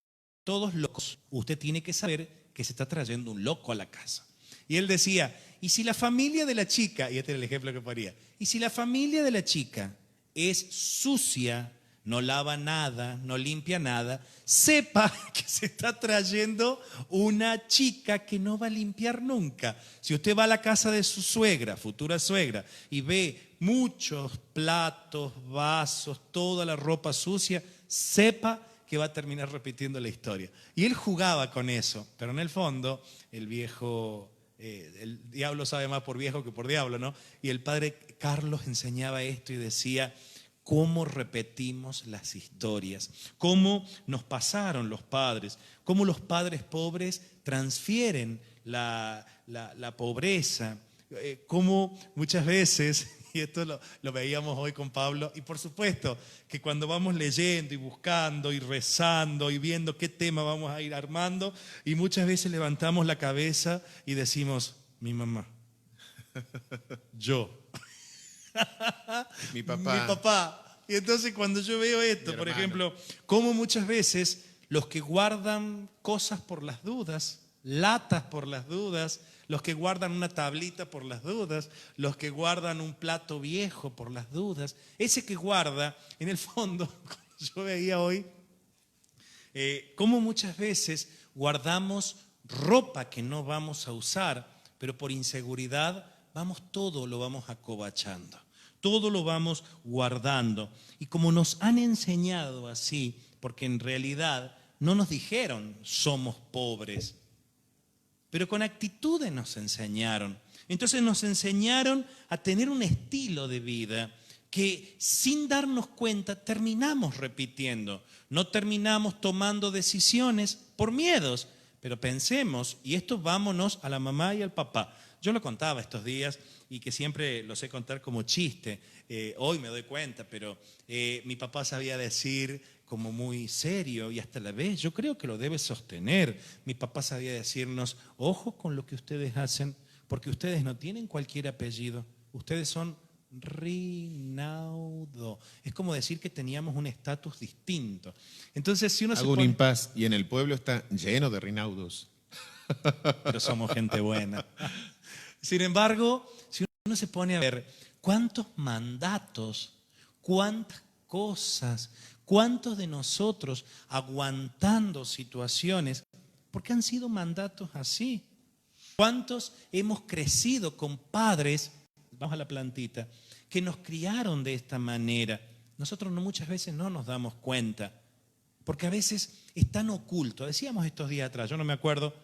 todos locos, usted tiene que saber que se está trayendo un loco a la casa. Y él decía, y si la familia de la chica, y este era el ejemplo que ponía, y si la familia de la chica es sucia, no lava nada, no limpia nada, sepa que se está trayendo una chica que no va a limpiar nunca. Si usted va a la casa de su suegra, futura suegra, y ve muchos platos, vasos, toda la ropa sucia, sepa que va a terminar repitiendo la historia. Y él jugaba con eso, pero en el fondo el viejo... el diablo sabe más por viejo que por diablo, ¿no? Y el padre Carlos enseñaba esto y decía cómo repetimos las historias, cómo nos pasaron los padres, cómo los padres pobres transfieren la pobreza, cómo muchas veces, y esto lo veíamos hoy con Pablo, y por supuesto que cuando vamos leyendo y buscando y rezando y viendo qué tema vamos a ir armando, y muchas veces levantamos la cabeza y decimos, mi mamá, yo, mi papá. mi papá. Y entonces cuando yo veo esto, por ejemplo, cómo muchas veces los que guardan cosas por las dudas, latas por las dudas, los que guardan una tablita por las dudas, los que guardan un plato viejo por las dudas, ese que guarda, en el fondo, yo veía hoy, cómo muchas veces guardamos ropa que no vamos a usar, pero por inseguridad todo lo vamos acobachando, todo lo vamos guardando. Y como nos han enseñado así, porque en realidad no nos dijeron somos pobres, pero con actitudes nos enseñaron. Entonces nos enseñaron a tener un estilo de vida que sin darnos cuenta terminamos repitiendo. No terminamos tomando decisiones por miedos, pero pensemos, y esto vámonos a la mamá y al papá. Yo lo contaba estos días y que siempre lo sé contar como chiste. Hoy me doy cuenta, pero mi papá sabía decir como muy serio y hasta la vez yo creo que lo debe sostener. Mi papá sabía decirnos, ojo con lo que ustedes hacen, porque ustedes no tienen cualquier apellido, ustedes son Rinaudo. Es como decir que teníamos un estatus distinto. Entonces, si uno Hago un impas y en el pueblo está lleno de Rinaudos. Pero somos gente buena. Sin embargo, si uno se pone a ver cuántos mandatos, cuántas cosas, cuántos de nosotros aguantando situaciones, porque han sido mandatos así. ¿Cuántos hemos crecido con padres, vamos a la plantita, que nos criaron de esta manera? Nosotros muchas veces no nos damos cuenta, porque a veces es tan oculto, decíamos estos días atrás, yo no me acuerdo,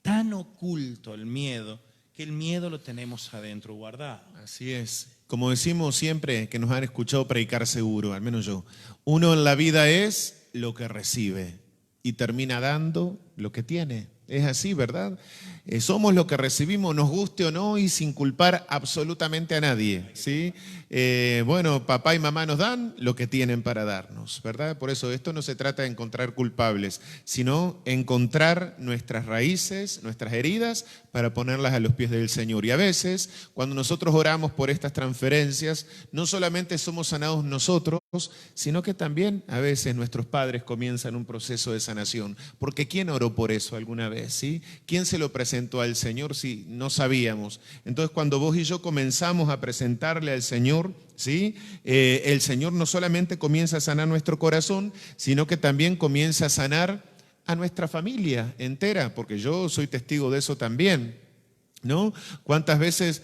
tan oculto el miedo, que el miedo lo tenemos adentro guardado. Así es. Como decimos siempre que nos han escuchado predicar seguro, al menos yo, uno en la vida es lo que recibe y termina dando lo que tiene. Es así, ¿verdad? Somos lo que recibimos, nos guste o no, y sin culpar absolutamente a nadie, ¿sí? Bueno, papá y mamá nos dan lo que tienen para darnos, ¿verdad? Por eso esto no se trata de encontrar culpables, sino encontrar nuestras raíces, nuestras heridas, para ponerlas a los pies del Señor. Y a veces, cuando nosotros oramos por estas transferencias, no solamente somos sanados nosotros, sino que también a veces nuestros padres comienzan un proceso de sanación. Porque ¿quién oró por eso alguna vez? ¿Sí? ¿Quién se lo presentó al Señor si no sabíamos? Entonces, cuando vos y yo comenzamos a presentarle al Señor, ¿sí? El Señor no solamente comienza a sanar nuestro corazón, sino que también comienza a sanar a nuestra familia entera, porque yo soy testigo de eso también, ¿no? ¿Cuántas veces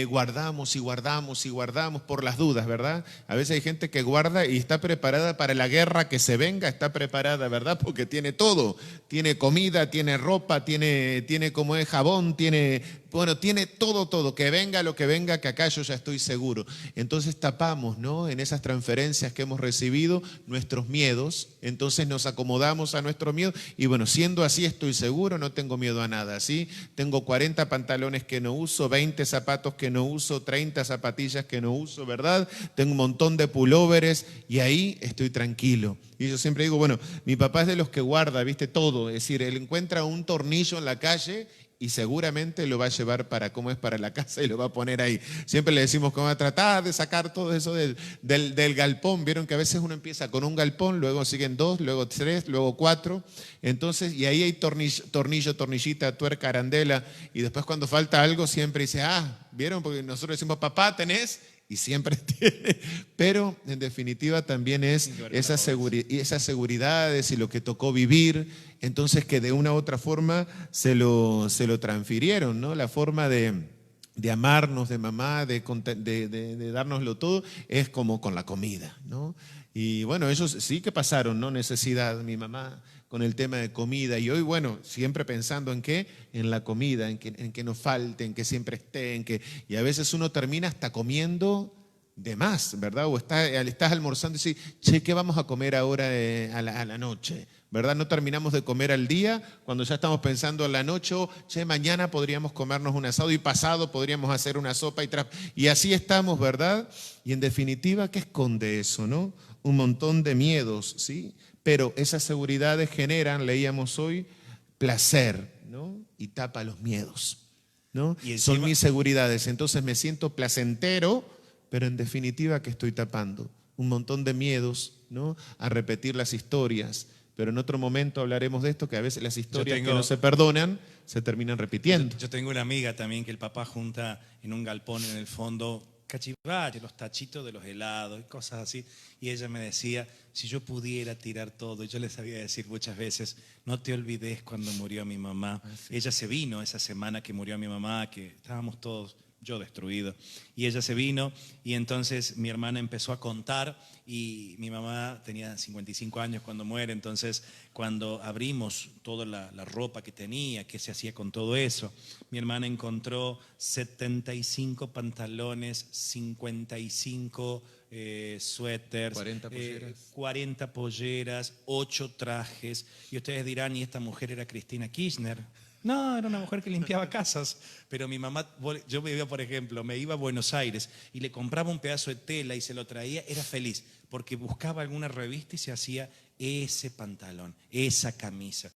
guardamos y guardamos y guardamos por las dudas, ¿verdad? A veces hay gente que guarda y está preparada para la guerra que se venga, está preparada, ¿verdad? Porque tiene todo, tiene comida, tiene ropa, tiene como es jabón, tiene todo, que venga lo que venga, que acá yo ya estoy seguro. Entonces tapamos, ¿no? En esas transferencias que hemos recibido nuestros miedos, entonces nos acomodamos a nuestro miedo y bueno, siendo así estoy seguro, no tengo miedo a nada, ¿sí? Tengo 40 pantalones que no uso, 20 zapatos que no uso, 30 zapatillas que no uso, ¿verdad? Tengo un montón de pulóveres y ahí estoy tranquilo. Y yo siempre digo, bueno, mi papá es de los que guarda, ¿viste? Todo, es decir, él encuentra un tornillo en la calle y seguramente lo va a llevar para la casa y lo va a poner ahí. Siempre le decimos que va a tratar de sacar todo eso del galpón. Vieron que a veces uno empieza con un galpón, luego siguen 2, luego 3, luego 4. Entonces, y ahí hay tornillita, tuerca, arandela. Y después cuando falta algo siempre dice, ¿vieron? Porque nosotros decimos, papá, ¿tenés? Y siempre tiene, pero en definitiva también es esas seguridades y lo que tocó vivir, entonces que de una u otra forma se lo transfirieron, ¿no? La forma de amarnos, de mamá, de dárnoslo todo, es como con la comida, ¿no? Y bueno, ellos sí que pasaron, ¿no? Necesidad, mi mamá con el tema de comida. Y hoy, bueno, siempre pensando en qué, en la comida, en que no falte, en que siempre esté, y a veces uno termina hasta comiendo de más, ¿verdad? O estás almorzando y dices, che, ¿qué vamos a comer ahora a la noche? ¿Verdad? No terminamos de comer al día, cuando ya estamos pensando en la noche, che, mañana podríamos comernos un asado y pasado podríamos hacer una sopa y así estamos, ¿verdad? Y en definitiva, ¿qué esconde eso, no? Un montón de miedos, ¿sí? Pero esas seguridades generan, leíamos hoy, placer, ¿no? Y tapa los miedos, ¿no? Y son mis seguridades, entonces me siento placentero, pero en definitiva, ¿qué estoy tapando? Un montón de miedos, ¿no? A repetir las historias. Pero en otro momento hablaremos de esto, que a veces las historias que no se perdonan se terminan repitiendo. Yo tengo una amiga también que el papá junta en un galpón en el fondo cachivaches, los tachitos de los helados y cosas así. Y ella me decía, si yo pudiera tirar todo, yo le sabía decir muchas veces, no te olvides cuando murió mi mamá. Ella se vino esa semana que murió mi mamá, que estábamos todos, yo destruido. Y ella se vino y entonces mi hermana empezó a contar y mi mamá tenía 55 años cuando muere, entonces cuando abrimos toda la ropa que tenía, qué se hacía con todo eso, mi hermana encontró 75 pantalones, 55 suéteres, 40 polleras, 8 trajes. Y ustedes dirán, ¿y esta mujer era Cristina Kirchner? No, era una mujer que limpiaba casas, pero mi mamá, yo me iba, por ejemplo, me iba a Buenos Aires y le compraba un pedazo de tela y se lo traía, era feliz, porque buscaba alguna revista y se hacía ese pantalón, esa camisa.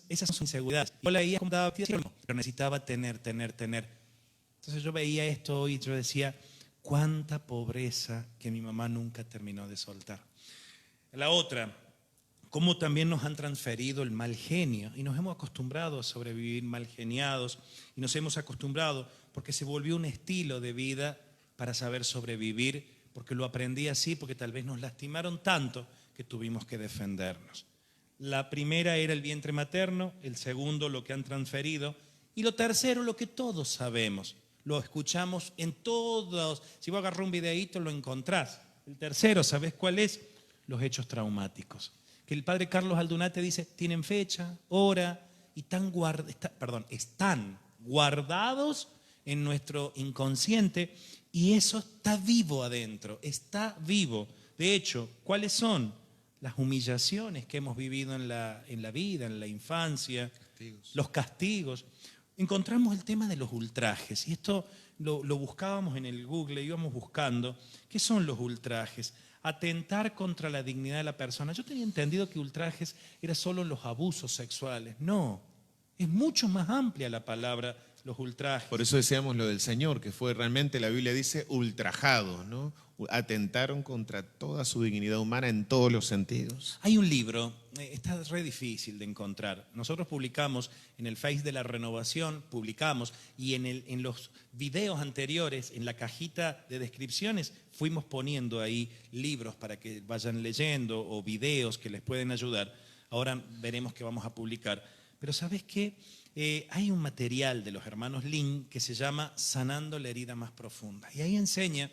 Esas son inseguridades. Yo leía como daba pie, pero necesitaba tener. Entonces yo veía esto y yo decía, cuánta pobreza que mi mamá nunca terminó de soltar. La otra, cómo también nos han transferido el mal genio y nos hemos acostumbrado a sobrevivir mal geniados y nos hemos acostumbrado porque se volvió un estilo de vida para saber sobrevivir, porque lo aprendí así, porque tal vez nos lastimaron tanto que tuvimos que defendernos. La primera era el vientre materno, el segundo lo que han transferido y lo tercero lo que todos sabemos, lo escuchamos en todos, si vos agarrás un videíto lo encontrás. El tercero, ¿sabés cuál es? Los hechos traumáticos. Que el padre Carlos Aldunate dice, tienen fecha, hora, y están guardados en nuestro inconsciente, y eso está vivo adentro, está vivo. De hecho, ¿cuáles son? Las humillaciones que hemos vivido en la vida, en la infancia, los castigos. Encontramos el tema de los ultrajes, y esto lo buscábamos en el Google, íbamos buscando, ¿qué son los ultrajes? Atentar contra la dignidad de la persona. Yo tenía entendido que ultrajes era solo los abusos sexuales. No, es mucho más amplia la palabra los ultrajes. Por eso decíamos lo del Señor, que fue realmente, la Biblia dice, ultrajado, ¿no? Atentaron contra toda su dignidad humana en todos los sentidos. Hay un libro, está re difícil de encontrar. Nosotros publicamos en el Face de la Renovación, publicamos, y en los videos anteriores, en la cajita de descripciones, fuimos poniendo ahí libros para que vayan leyendo o videos que les pueden ayudar. Ahora veremos qué vamos a publicar. Pero ¿sabes qué? Hay un material de los hermanos Lin que se llama Sanando la herida más profunda. Y ahí enseña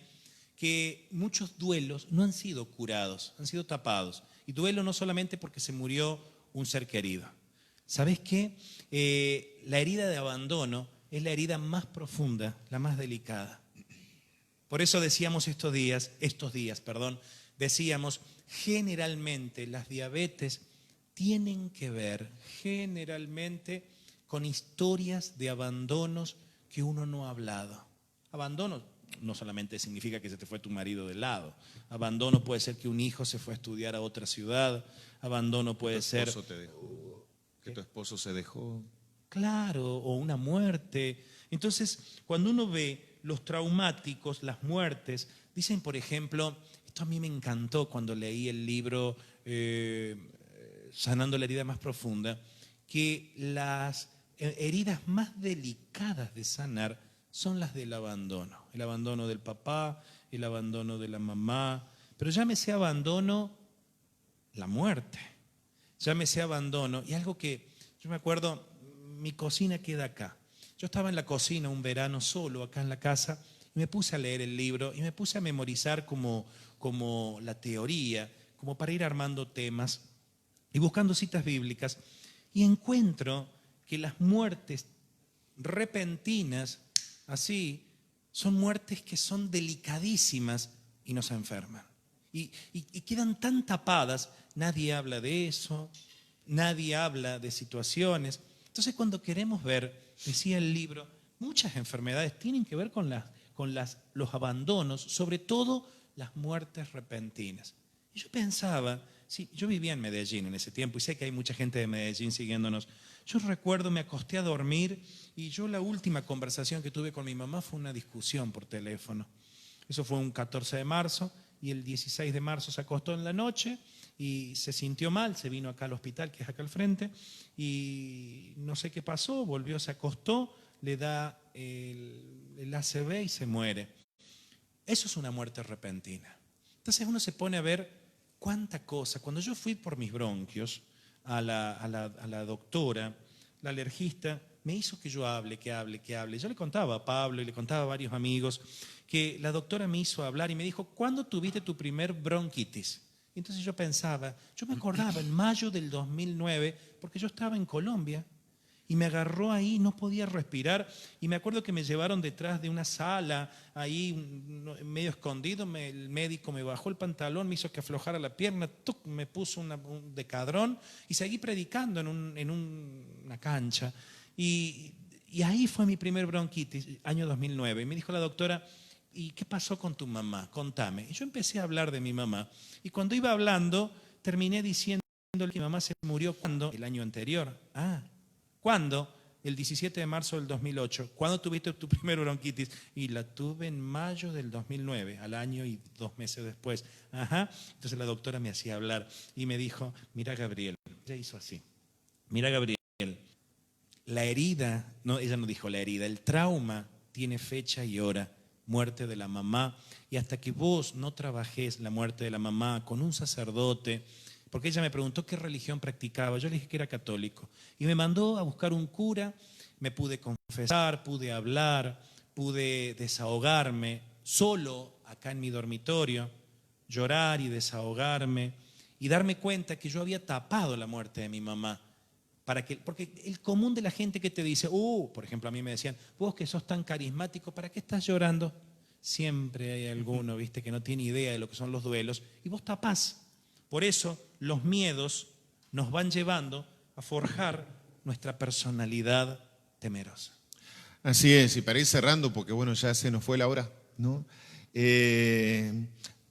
que muchos duelos no han sido curados, han sido tapados. Y duelo no solamente porque se murió un ser querido. ¿Sabes qué? La herida de abandono es la herida más profunda, la más delicada. Por eso decíamos decíamos, generalmente las diabetes tienen que ver generalmente con historias de abandonos que uno no ha hablado. Abandono no solamente significa que se te fue tu marido de lado. Abandono puede ser que un hijo se fue a estudiar a otra ciudad. Abandono puede ser... Que tu esposo te dejó. Que tu esposo se dejó. Claro, o una muerte. Entonces, cuando uno ve los traumáticos, las muertes, dicen, por ejemplo, esto a mí me encantó cuando leí el libro Sanando la herida más profunda, que las heridas más delicadas de sanar son las del abandono. El abandono del papá, el abandono de la mamá. Pero llámese abandono la muerte. Llámese abandono. Y algo que yo me acuerdo, mi cocina queda acá. Yo estaba en la cocina un verano solo acá en la casa y me puse a leer el libro y me puse a memorizar como la teoría, como para ir armando temas y buscando citas bíblicas. Y encuentro que las muertes repentinas, así, son muertes que son delicadísimas y nos enferman. Y quedan tan tapadas, nadie habla de eso, nadie habla de situaciones. Entonces cuando queremos ver, decía el libro, muchas enfermedades tienen que ver con los abandonos, sobre todo las muertes repentinas. Y yo pensaba, sí, yo vivía en Medellín en ese tiempo y sé que hay mucha gente de Medellín siguiéndonos. Yo recuerdo, me acosté a dormir y yo la última conversación que tuve con mi mamá fue una discusión por teléfono. Eso fue un 14 de marzo y el 16 de marzo se acostó en la noche y se sintió mal, se vino acá al hospital que es acá al frente y no sé qué pasó, volvió, se acostó, le da el ACV y se muere. Eso es una muerte repentina. Entonces uno se pone a ver cuánta cosa. Cuando yo fui por mis bronquios a la doctora, la alergista, me hizo que yo hable. Yo le contaba a Pablo y le contaba a varios amigos que la doctora me hizo hablar y me dijo, ¿cuándo tuviste tu primer bronquitis? Y entonces yo pensaba, yo me acordaba en mayo del 2009, porque yo estaba en Colombia y me agarró ahí, no podía respirar y me acuerdo que me llevaron detrás de una sala, ahí medio escondido, el médico me bajó el pantalón, me hizo que aflojara la pierna, me puso un decadrón y seguí predicando en una cancha. Y ahí fue mi primer bronquitis, año 2009. Y me dijo la doctora, ¿y qué pasó con tu mamá? Contame. Y yo empecé a hablar de mi mamá. Y cuando iba hablando, terminé diciendo que mi mamá se murió cuando el año anterior. ¿Cuándo? El 17 de marzo del 2008. ¿Cuándo tuviste tu primer bronquitis? Y la tuve en mayo del 2009, al año y 2 meses después. Entonces la doctora me hacía hablar y me dijo, mira Gabriel, ella hizo así. Mira Gabriel, la herida, no, ella no dijo la herida, el trauma tiene fecha y hora, muerte de la mamá. Y hasta que vos no trabajés la muerte de la mamá con un sacerdote, porque ella me preguntó qué religión practicaba, yo le dije que era católico. Y me mandó a buscar un cura, me pude confesar, pude hablar, pude desahogarme, solo acá en mi dormitorio, llorar y desahogarme y darme cuenta que yo había tapado la muerte de mi mamá. Porque el común de la gente que te dice, por ejemplo, a mí me decían, vos que sos tan carismático, ¿para qué estás llorando? Siempre hay alguno, viste, que no tiene idea de lo que son los duelos y vos tapás. Por eso los miedos nos van llevando a forjar nuestra personalidad temerosa. Así es, y para ir cerrando, porque bueno, ya se nos fue la hora, ¿no?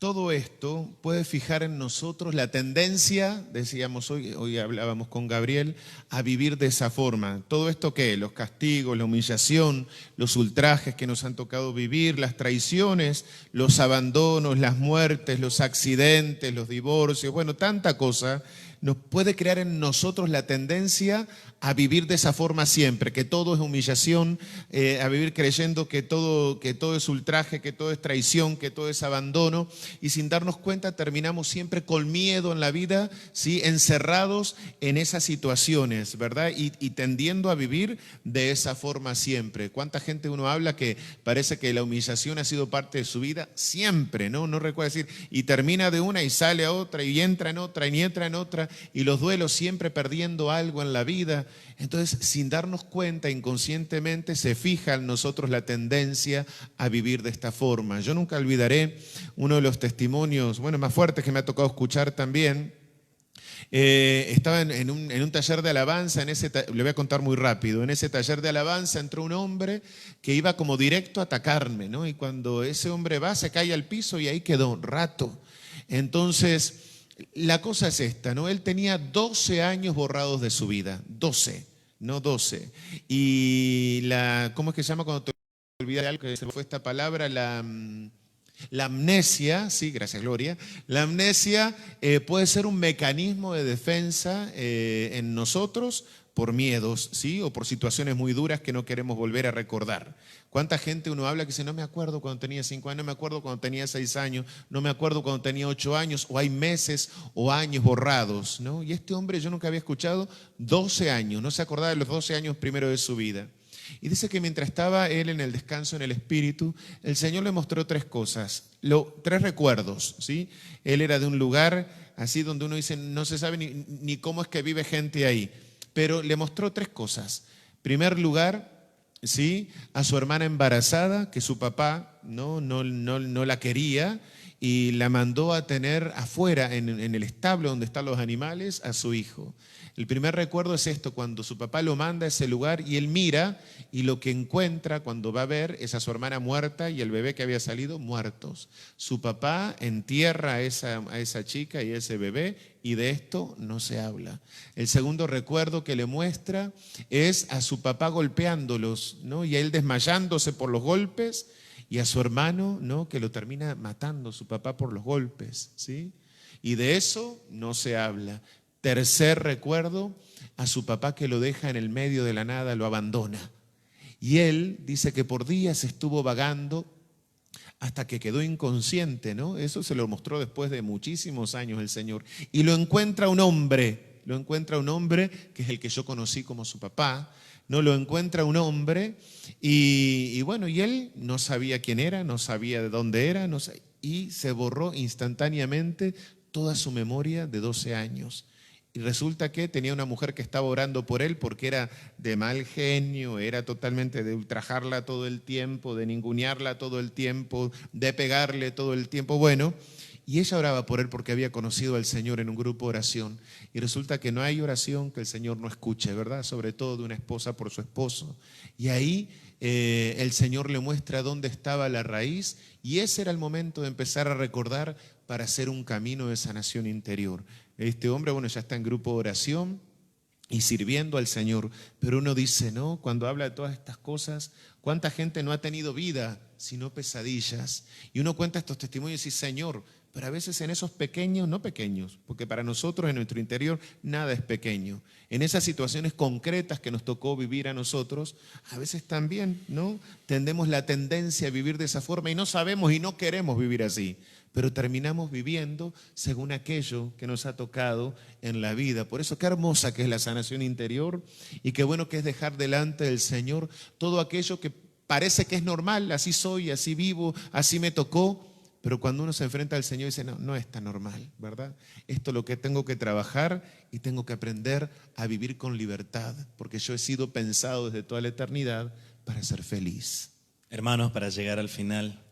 todo esto puede fijar en nosotros la tendencia, decíamos hoy hablábamos con Gabriel, a vivir de esa forma. ¿Todo esto qué? Los castigos, la humillación, los ultrajes que nos han tocado vivir, las traiciones, los abandonos, las muertes, los accidentes, los divorcios, bueno, tanta cosa nos puede crear en nosotros la tendencia a vivir de esa forma siempre, que todo es humillación, a vivir creyendo que todo es ultraje, que todo es traición, que todo es abandono, y sin darnos cuenta terminamos siempre con miedo en la vida, ¿sí? Encerrados en esas situaciones, ¿verdad? Y tendiendo a vivir de esa forma siempre. ¿Cuánta gente uno habla que parece que la humillación ha sido parte de su vida? Siempre, ¿no? No recuerdo decir, y termina de una y sale a otra, y entra en otra, y entra en otra, y los duelos siempre perdiendo algo en la vida. Entonces, sin darnos cuenta, inconscientemente se fija en nosotros la tendencia a vivir de esta forma. Yo nunca olvidaré uno de los testimonios, bueno, más fuertes que me ha tocado escuchar también. Estaba en un taller de alabanza, le voy a contar muy rápido. En ese taller de alabanza entró un hombre que iba como directo a atacarme, ¿no? Y cuando ese hombre va, se cae al piso y ahí quedó un rato. Entonces, la cosa es esta, ¿no? Él tenía 12 años borrados de su vida, 12, no 12. Y ¿cómo es que se llama cuando te olvidas de algo? Que se me fue esta palabra, la amnesia, sí, gracias Gloria, la amnesia puede ser un mecanismo de defensa en nosotros por miedos, ¿sí? O por situaciones muy duras que no queremos volver a recordar. ¿Cuánta gente uno habla que dice, no me acuerdo cuando tenía 5 años, no me acuerdo cuando tenía 6 años, no me acuerdo cuando tenía 8 años, o hay meses o años borrados, ¿no? Y este hombre yo nunca había escuchado 12 años, no se acordaba de los 12 años primero de su vida. Y dice que mientras estaba él en el descanso en el Espíritu, el Señor le mostró 3 cosas, 3 recuerdos, ¿sí? Él era de un lugar así donde uno dice, no se sabe ni cómo es que vive gente ahí, pero le mostró 3 cosas. Primer lugar, ¿sí? A su hermana embarazada, que su papá no la quería y la mandó a tener afuera, en el establo donde están los animales, a su hijo. El primer recuerdo es esto, cuando su papá lo manda a ese lugar y él mira y lo que encuentra cuando va a ver es a su hermana muerta y el bebé que había salido muertos. Su papá entierra a esa chica y a ese bebé y de esto no se habla. El segundo recuerdo que le muestra es a su papá golpeándolos, ¿no? Y a él desmayándose por los golpes y a su hermano, ¿no? Que lo termina matando su papá por los golpes, ¿sí? Y de eso no se habla. Tercer recuerdo, a su papá que lo deja en el medio de la nada, lo abandona. Y él dice que por días estuvo vagando hasta que quedó inconsciente, ¿no? Eso se lo mostró después de muchísimos años el Señor. Y lo encuentra un hombre que es el que yo conocí como su papá, ¿no? Lo encuentra un hombre y bueno, y él no sabía quién era, no sabía de dónde era, y se borró instantáneamente toda su memoria de 12 años. Y resulta que tenía una mujer que estaba orando por él porque era de mal genio, era totalmente de ultrajarla todo el tiempo, de ningunearla todo el tiempo, de pegarle todo el tiempo. Bueno, y ella oraba por él porque había conocido al Señor en un grupo de oración. Y resulta que no hay oración que el Señor no escuche, ¿verdad? Sobre todo de una esposa por su esposo. Y ahí el Señor le muestra dónde estaba la raíz y ese era el momento de empezar a recordar para hacer un camino de sanación interior. Este hombre, bueno, ya está en grupo de oración y sirviendo al Señor, pero uno dice, ¿no? Cuando habla de todas estas cosas, ¿cuánta gente no ha tenido vida, sino pesadillas? Y uno cuenta estos testimonios y dice, Señor, pero a veces en esos pequeños, no pequeños, porque para nosotros en nuestro interior nada es pequeño. En esas situaciones concretas que nos tocó vivir a nosotros, a veces también, ¿no? Tendemos la tendencia a vivir de esa forma y no sabemos y no queremos vivir así, pero terminamos viviendo según aquello que nos ha tocado en la vida. Por eso qué hermosa que es la sanación interior y qué bueno que es dejar delante del Señor todo aquello que parece que es normal, así soy, así vivo, así me tocó. Pero cuando uno se enfrenta al Señor dice, no es tan normal, ¿verdad? Esto es lo que tengo que trabajar y tengo que aprender a vivir con libertad, porque yo he sido pensado desde toda la eternidad para ser feliz. Hermanos, para llegar al final,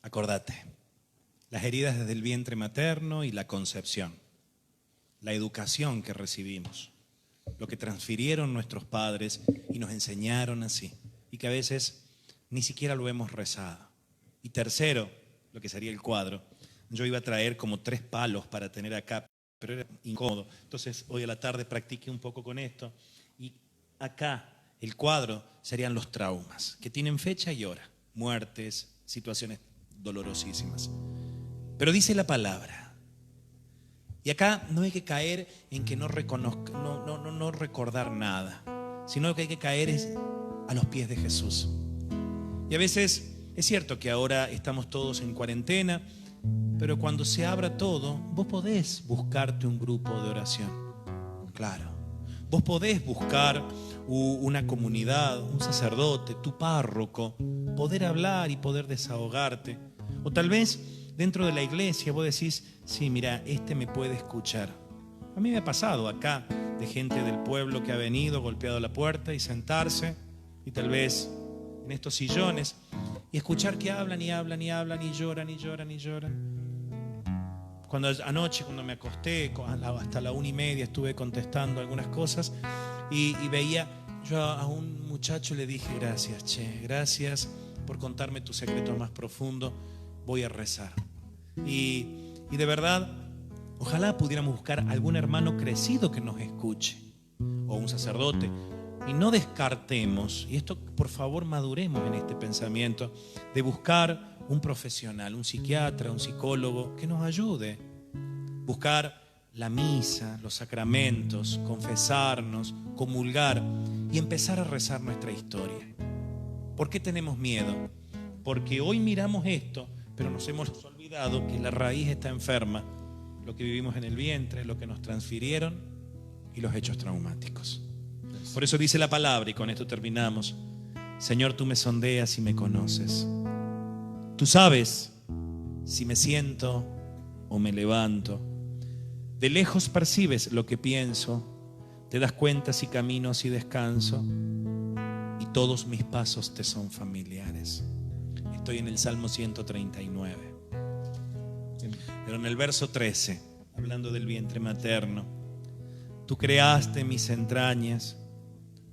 acordate, las heridas desde el vientre materno y la concepción, la educación que recibimos, lo que transfirieron nuestros padres y nos enseñaron así, y que a veces ni siquiera lo hemos rezado. Y tercero, lo que sería el cuadro. Yo iba a traer como 3 palos para tener acá, pero era incómodo. Entonces hoy a la tarde practiqué un poco con esto. Y acá el cuadro serían los traumas, que tienen fecha y hora, muertes, situaciones dolorosísimas. Pero dice la palabra. Y acá no hay que caer en que no recordar nada, sino que hay que caer a los pies de Jesús. Y a veces es cierto que ahora estamos todos en cuarentena, pero cuando se abra todo, vos podés buscarte un grupo de oración. Claro. Vos podés buscar una comunidad, un sacerdote, tu párroco, poder hablar y poder desahogarte. O tal vez dentro de la iglesia vos decís, sí, mira, este me puede escuchar. A mí me ha pasado acá de gente del pueblo que ha venido, golpeado la puerta y sentarse, y tal vez en estos sillones, y escuchar que hablan y hablan y hablan y lloran y lloran y lloran. Anoche, cuando me acosté, hasta la 1:30 estuve contestando algunas cosas y veía, yo a un muchacho le dije, gracias, che, gracias por contarme tu secreto más profundo, voy a rezar. Y de verdad, ojalá pudiéramos buscar algún hermano crecido que nos escuche, o un sacerdote, y no descartemos, y esto por favor maduremos en este pensamiento, de buscar un profesional, un psiquiatra, un psicólogo que nos ayude. Buscar la misa, los sacramentos, confesarnos, comulgar y empezar a rezar nuestra historia. ¿Por qué tenemos miedo? Porque hoy miramos esto, pero nos hemos olvidado que la raíz está enferma, lo que vivimos en el vientre, lo que nos transfirieron y los hechos traumáticos. Por eso dice la palabra, y con esto terminamos: Señor, tú me sondeas y me conoces. Tú sabes si me siento o me levanto. De lejos percibes lo que pienso. Te das cuenta si camino, si descanso. Y todos mis pasos te son familiares. Estoy en el Salmo 139. Pero en el verso 13, hablando del vientre materno, tú creaste mis entrañas,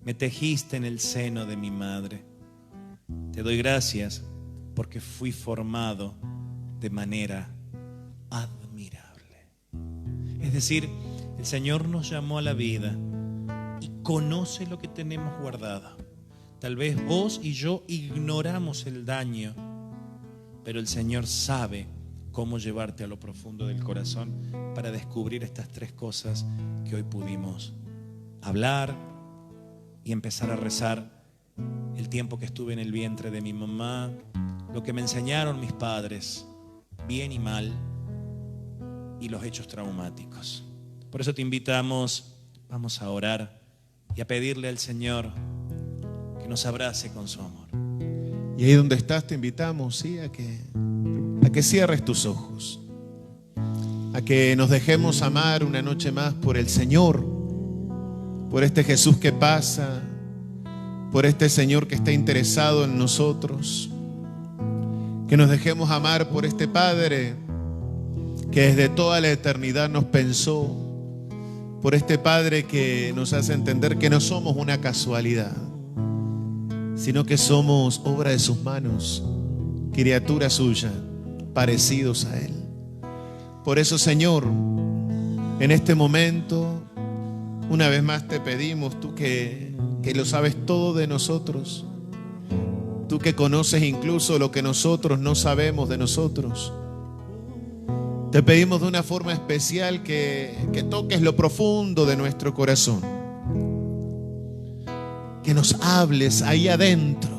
me tejiste en el seno de mi madre. Te doy gracias porque fui formado de manera admirable. Es decir, el Señor nos llamó a la vida y conoce lo que tenemos guardado. Tal vez vos y yo ignoramos el daño, pero el Señor sabe cómo llevarte a lo profundo del corazón para descubrir estas 3 cosas que hoy pudimos hablar y empezar a rezar. El tiempo que estuve en el vientre de mi mamá, lo que me enseñaron mis padres, bien y mal, y los hechos traumáticos. Por eso te invitamos, vamos a orar y a pedirle al Señor que nos abrace con su amor. Y ahí donde estás te invitamos, ¿sí?, a que cierres tus ojos, a que nos dejemos amar una noche más por el Señor, por este Jesús que pasa, por este Señor que está interesado en nosotros. Que nos dejemos amar por este Padre que desde toda la eternidad nos pensó, por este Padre que nos hace entender que no somos una casualidad, sino que somos obra de sus manos, criatura suya, parecidos a Él. Por eso, Señor, en este momento, una vez más te pedimos, tú que lo sabes todo de nosotros, tú que conoces incluso lo que nosotros no sabemos de nosotros, te pedimos de una forma especial que toques lo profundo de nuestro corazón, que nos hables ahí adentro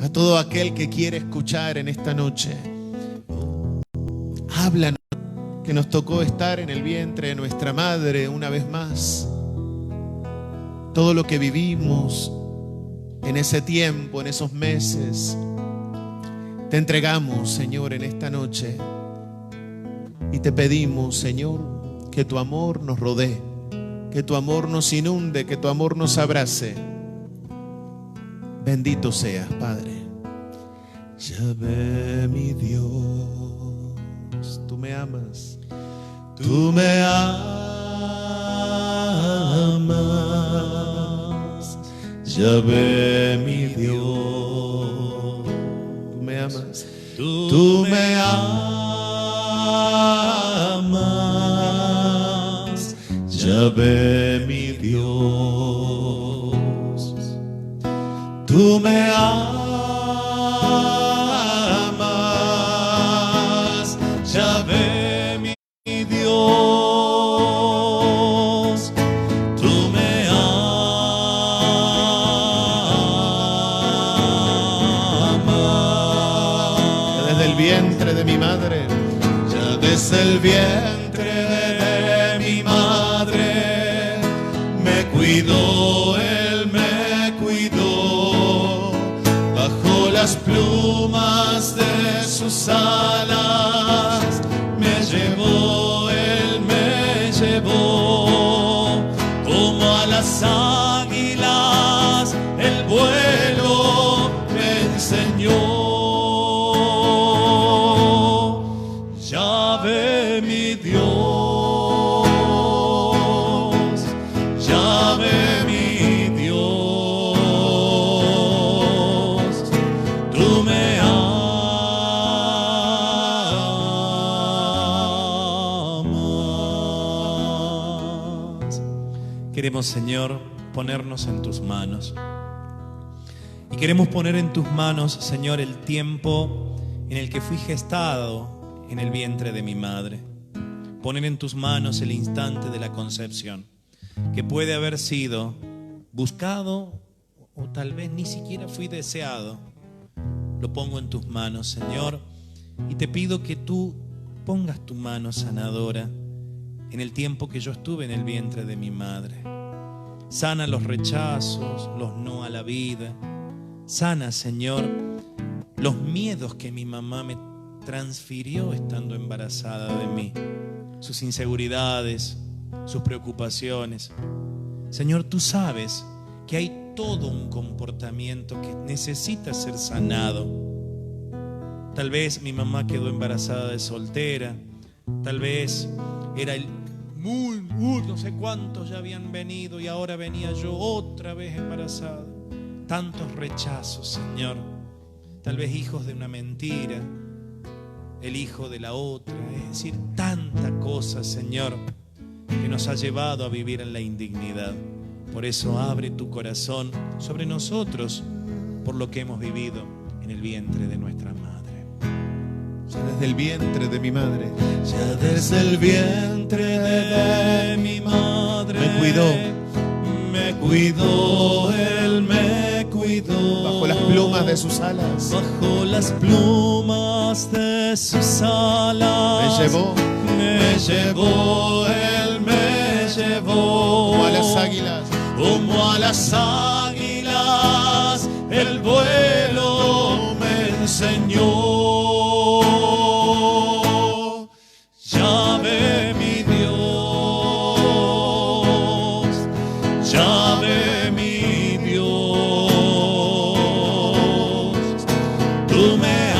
a todo aquel que quiere escuchar en esta noche. Háblanos, que nos tocó estar en el vientre de nuestra madre una vez más. Todo lo que vivimos en ese tiempo, en esos meses, te entregamos, Señor, en esta noche. Y te pedimos, Señor, que tu amor nos rodee, que tu amor nos inunde, que tu amor nos abrace. Bendito seas, Padre. Yahvé, mi Dios, tú me amas, tú me amas. Yahvé, mi Dios, tú me amas, Tú me amas, Yahvé mi Dios. Tú me amas, Yahvé mi Dios. Tú me amas. Desde el vientre de mi madre, Ya desde el vientre de mi madre me cuidó, Él me cuidó. Bajo las plumas de sus alas me llevó, Él me llevó. Como a las águilas el vuelo me enseñó. Yahvé mi Dios, Yahvé mi Dios, tú me amas. Queremos, Señor, ponernos en tus manos. Y queremos poner en tus manos, Señor, el tiempo en el que fui gestado en el vientre de mi madre. Poner en tus manos el instante de la concepción, que puede haber sido buscado o tal vez ni siquiera fui deseado. Lo pongo en tus manos, Señor, y te pido que tú pongas tu mano sanadora en el tiempo que yo estuve en el vientre de mi madre. Sana los rechazos, los no a la vida. Sana, Señor, los miedos que mi mamá me transfirió estando embarazada de mí, sus inseguridades, sus preocupaciones. Señor, tú sabes que hay todo un comportamiento que necesita ser sanado. Tal vez mi mamá quedó embarazada de soltera, tal vez era el no sé cuántos ya habían venido y ahora venía yo otra vez embarazada. Tantos rechazos, Señor, tal vez hijos de una mentira, el hijo de la otra, es decir, tanta cosa, Señor, que nos ha llevado a vivir en la indignidad. Por eso abre tu corazón sobre nosotros por lo que hemos vivido en el vientre de nuestra madre. ya desde el vientre de mi madre, Ya desde el vientre de mi madre me cuidó, Él me cuidó. bajo las plumas de sus alas, Bajo las plumas de sus alas me llevó, Él me llevó. como a las águilas, Como a las águilas el vuelo me enseñó. Yahvé mi Dios, Yahvé mi Dios, tú me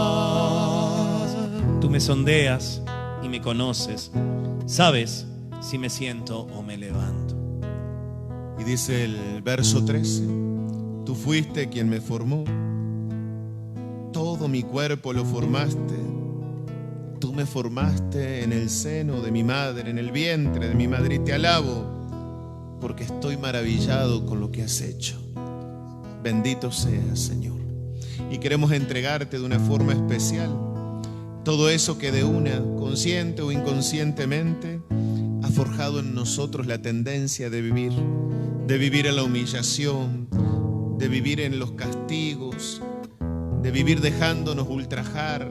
amas. Tú me sondeas y me conoces, sabes si me siento o me levanto. y dice el verso 13, tú fuiste quien me formó, todo mi cuerpo lo formaste, tú me formaste en el seno de mi madre, en el vientre de mi madre, y te alabo porque estoy maravillado con lo que has hecho. Bendito seas, Señor. Y queremos entregarte de una forma especial todo eso que de una, consciente o inconscientemente, ha forjado en nosotros la tendencia de vivir en la humillación, de vivir en los castigos, de vivir dejándonos ultrajar,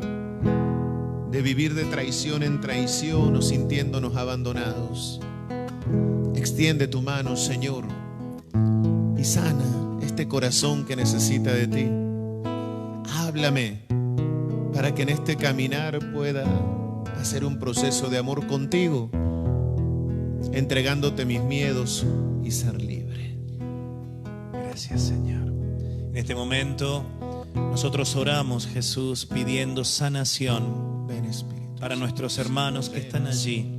de vivir de traición en traición o sintiéndonos abandonados. Extiende tu mano, Señor, y sana este corazón que necesita de ti. Háblame para que en este caminar pueda hacer un proceso de amor contigo, entregándote mis miedos y ser libre. Gracias, Señor. En este momento nosotros oramos, Jesús, pidiendo sanación Ven, Espíritu. para nuestros hermanos que están allí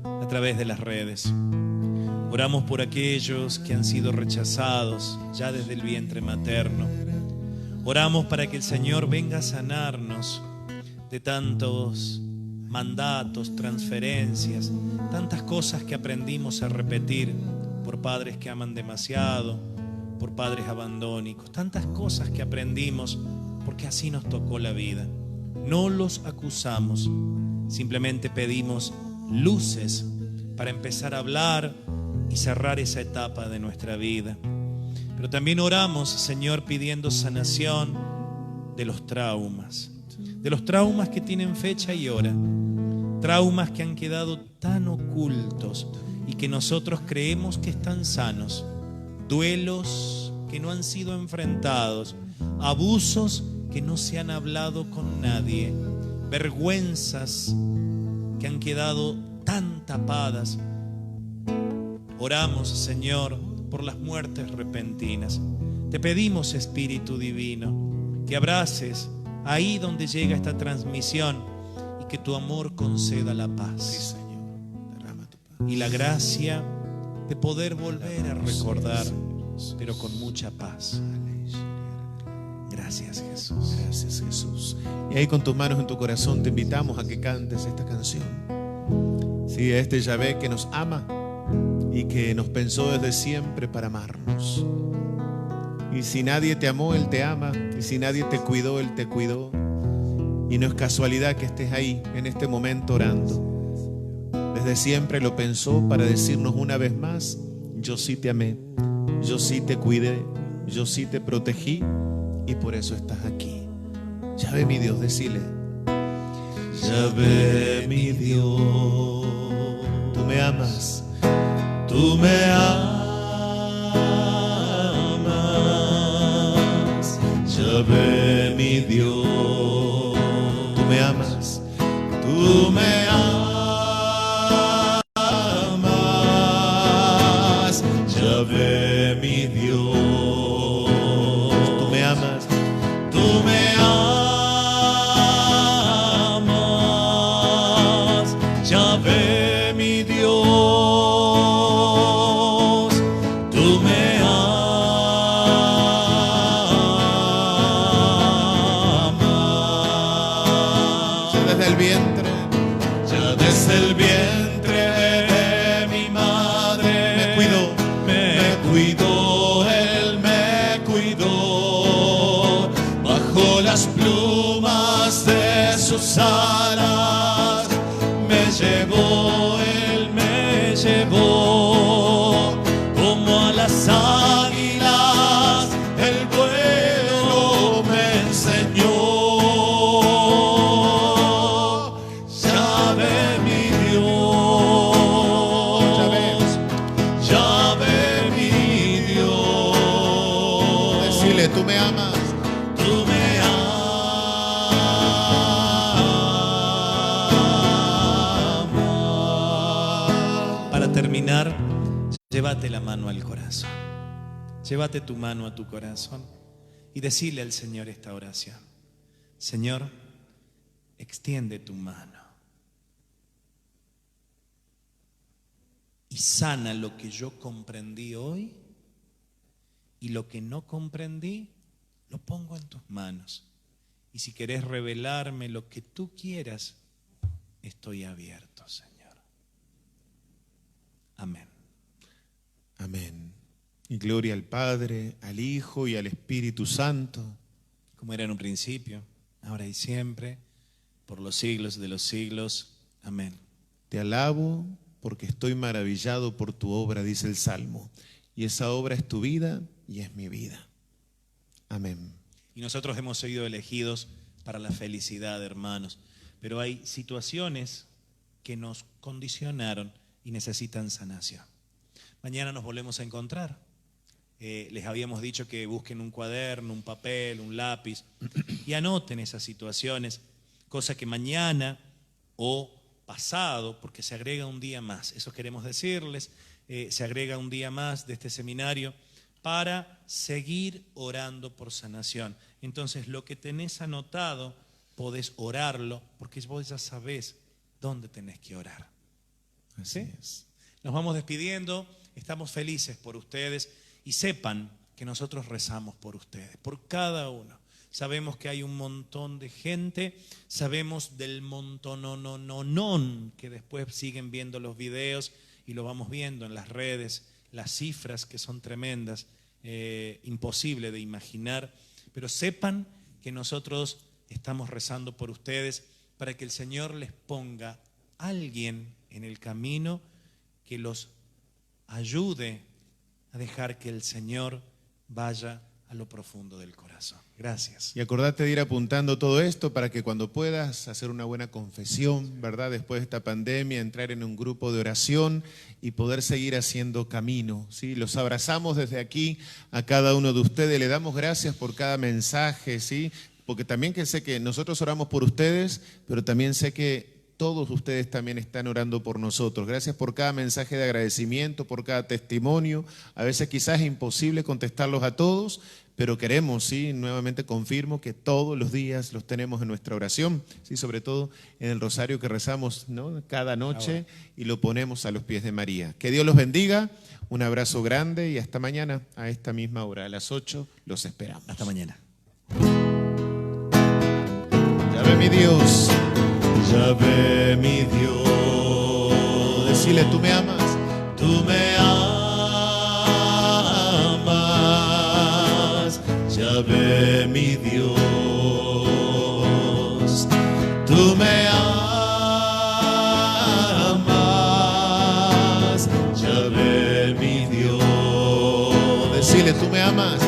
a través de las redes. Oramos por aquellos que han sido rechazados ya desde el vientre materno. Oramos para que el Señor venga a sanarnos de tantos mandatos, transferencias, tantas cosas que aprendimos a repetir por padres que aman demasiado, por padres abandónicos, tantas cosas que aprendimos porque así nos tocó la vida. No los acusamos, simplemente pedimos luces para empezar a hablar y cerrar esa etapa de nuestra vida. Pero también oramos, Señor, pidiendo sanación de los traumas que tienen fecha y hora, traumas que han quedado tan ocultos y que nosotros creemos que están sanos, duelos que no han sido enfrentados, abusos que no se han hablado con nadie, vergüenzas que han quedado tan tapadas. Oramos, Señor, por las muertes repentinas. Te pedimos, Espíritu Divino, que abraces ahí donde llega esta transmisión y que tu amor conceda la paz. Sí, Señor. Derrama tu paz. Y la gracia de poder volver a recordar, pero con mucha paz. Gracias, Jesús. Gracias, Jesús. Y ahí con tus manos en tu corazón te invitamos a que cantes esta canción. Sí, a este Yahvé que nos ama y que nos pensó desde siempre para amarnos. Y si nadie te amó, Él te ama. Y si nadie te cuidó, Él te cuidó. Y no es casualidad que estés ahí en este momento orando. Desde siempre lo pensó para decirnos una vez más: yo sí te amé, yo sí te cuidé, yo sí te protegí, y por eso estás aquí. Yahvé mi Dios, decile: Yahvé mi Dios, tú me amas, tú me amas. Yahvé mi Dios, tú me amas, tú me amas. Yahvé mi Dios, tú me amas, tú me amas. Yahvé mi Dios, tú me amas. ya desde el vientre, Ya desde el vientre de mi madre me cuidó, me cuidó, Él me cuidó. Bajo las plumas de sus alas me llevó, Él me llevó. Como a las águilas el vuelo me enseñó. Yahvé mi Dios, Yahvé mi Dios, decile: tú me amas, tú me amas. Para terminar, llévate la mano al corazón. Llévate tu mano a tu corazón y decile al Señor esta oración: Señor, extiende tu mano y sana lo que yo comprendí hoy, y lo que no comprendí lo pongo en tus manos. Y si querés revelarme lo que tú quieras, estoy abierto, Señor. Amén. amén. Y gloria al Padre, al Hijo y al Espíritu Santo. Como era en un principio, ahora y siempre, por los siglos de los siglos. Amén. Te alabo porque estoy maravillado por tu obra, dice el Salmo. Y esa obra es tu vida y es mi vida. Amén. Y nosotros hemos sido elegidos para la felicidad, hermanos. Pero hay situaciones que nos condicionaron y necesitan sanación. Mañana nos volvemos a encontrar. Les habíamos dicho que busquen un cuaderno, un papel, un lápiz y anoten esas situaciones, cosa que mañana o pasado, porque se agrega un día más, eso queremos decirles, se agrega un día más de este seminario para seguir orando por sanación. Entonces, lo que tenés anotado, podés orarlo, porque vos ya sabés dónde tenés que orar. Así ¿Sí? es. Nos vamos despidiendo, estamos felices por ustedes y sepan que nosotros rezamos por ustedes, por cada uno. Sabemos que hay un montón de gente, sabemos del montononononón que después siguen viendo los videos y lo vamos viendo en las redes, las cifras que son tremendas, imposible de imaginar, pero sepan que nosotros estamos rezando por ustedes para que el Señor les ponga a alguien en el camino que los ayude a dejar que el Señor vaya a lo profundo del corazón. Gracias. Y acordate de ir apuntando todo esto para que cuando puedas hacer una buena confesión, ¿verdad? Después de esta pandemia, entrar en un grupo de oración y poder seguir haciendo camino, ¿sí? Los abrazamos desde aquí a cada uno de ustedes. Le damos gracias por cada mensaje, ¿sí? Porque también que sé que nosotros oramos por ustedes, pero también sé que todos ustedes también están orando por nosotros. Gracias por cada mensaje de agradecimiento, por cada testimonio. A veces quizás es imposible contestarlos a todos, pero queremos, sí, nuevamente confirmo que todos los días los tenemos en nuestra oración, sí, sobre todo en el rosario que rezamos, ¿no?, cada noche y lo ponemos a los pies de María. Que Dios los bendiga, un abrazo grande y hasta mañana a esta misma hora, a las 8, los esperamos. Hasta mañana. Ya ve mi Dios. Ya ve mi Dios. Decile, tú me amas. Tú me amas. Ya ve mi Dios. Tú me amas. Ya ve mi Dios. Decile, tú me amas.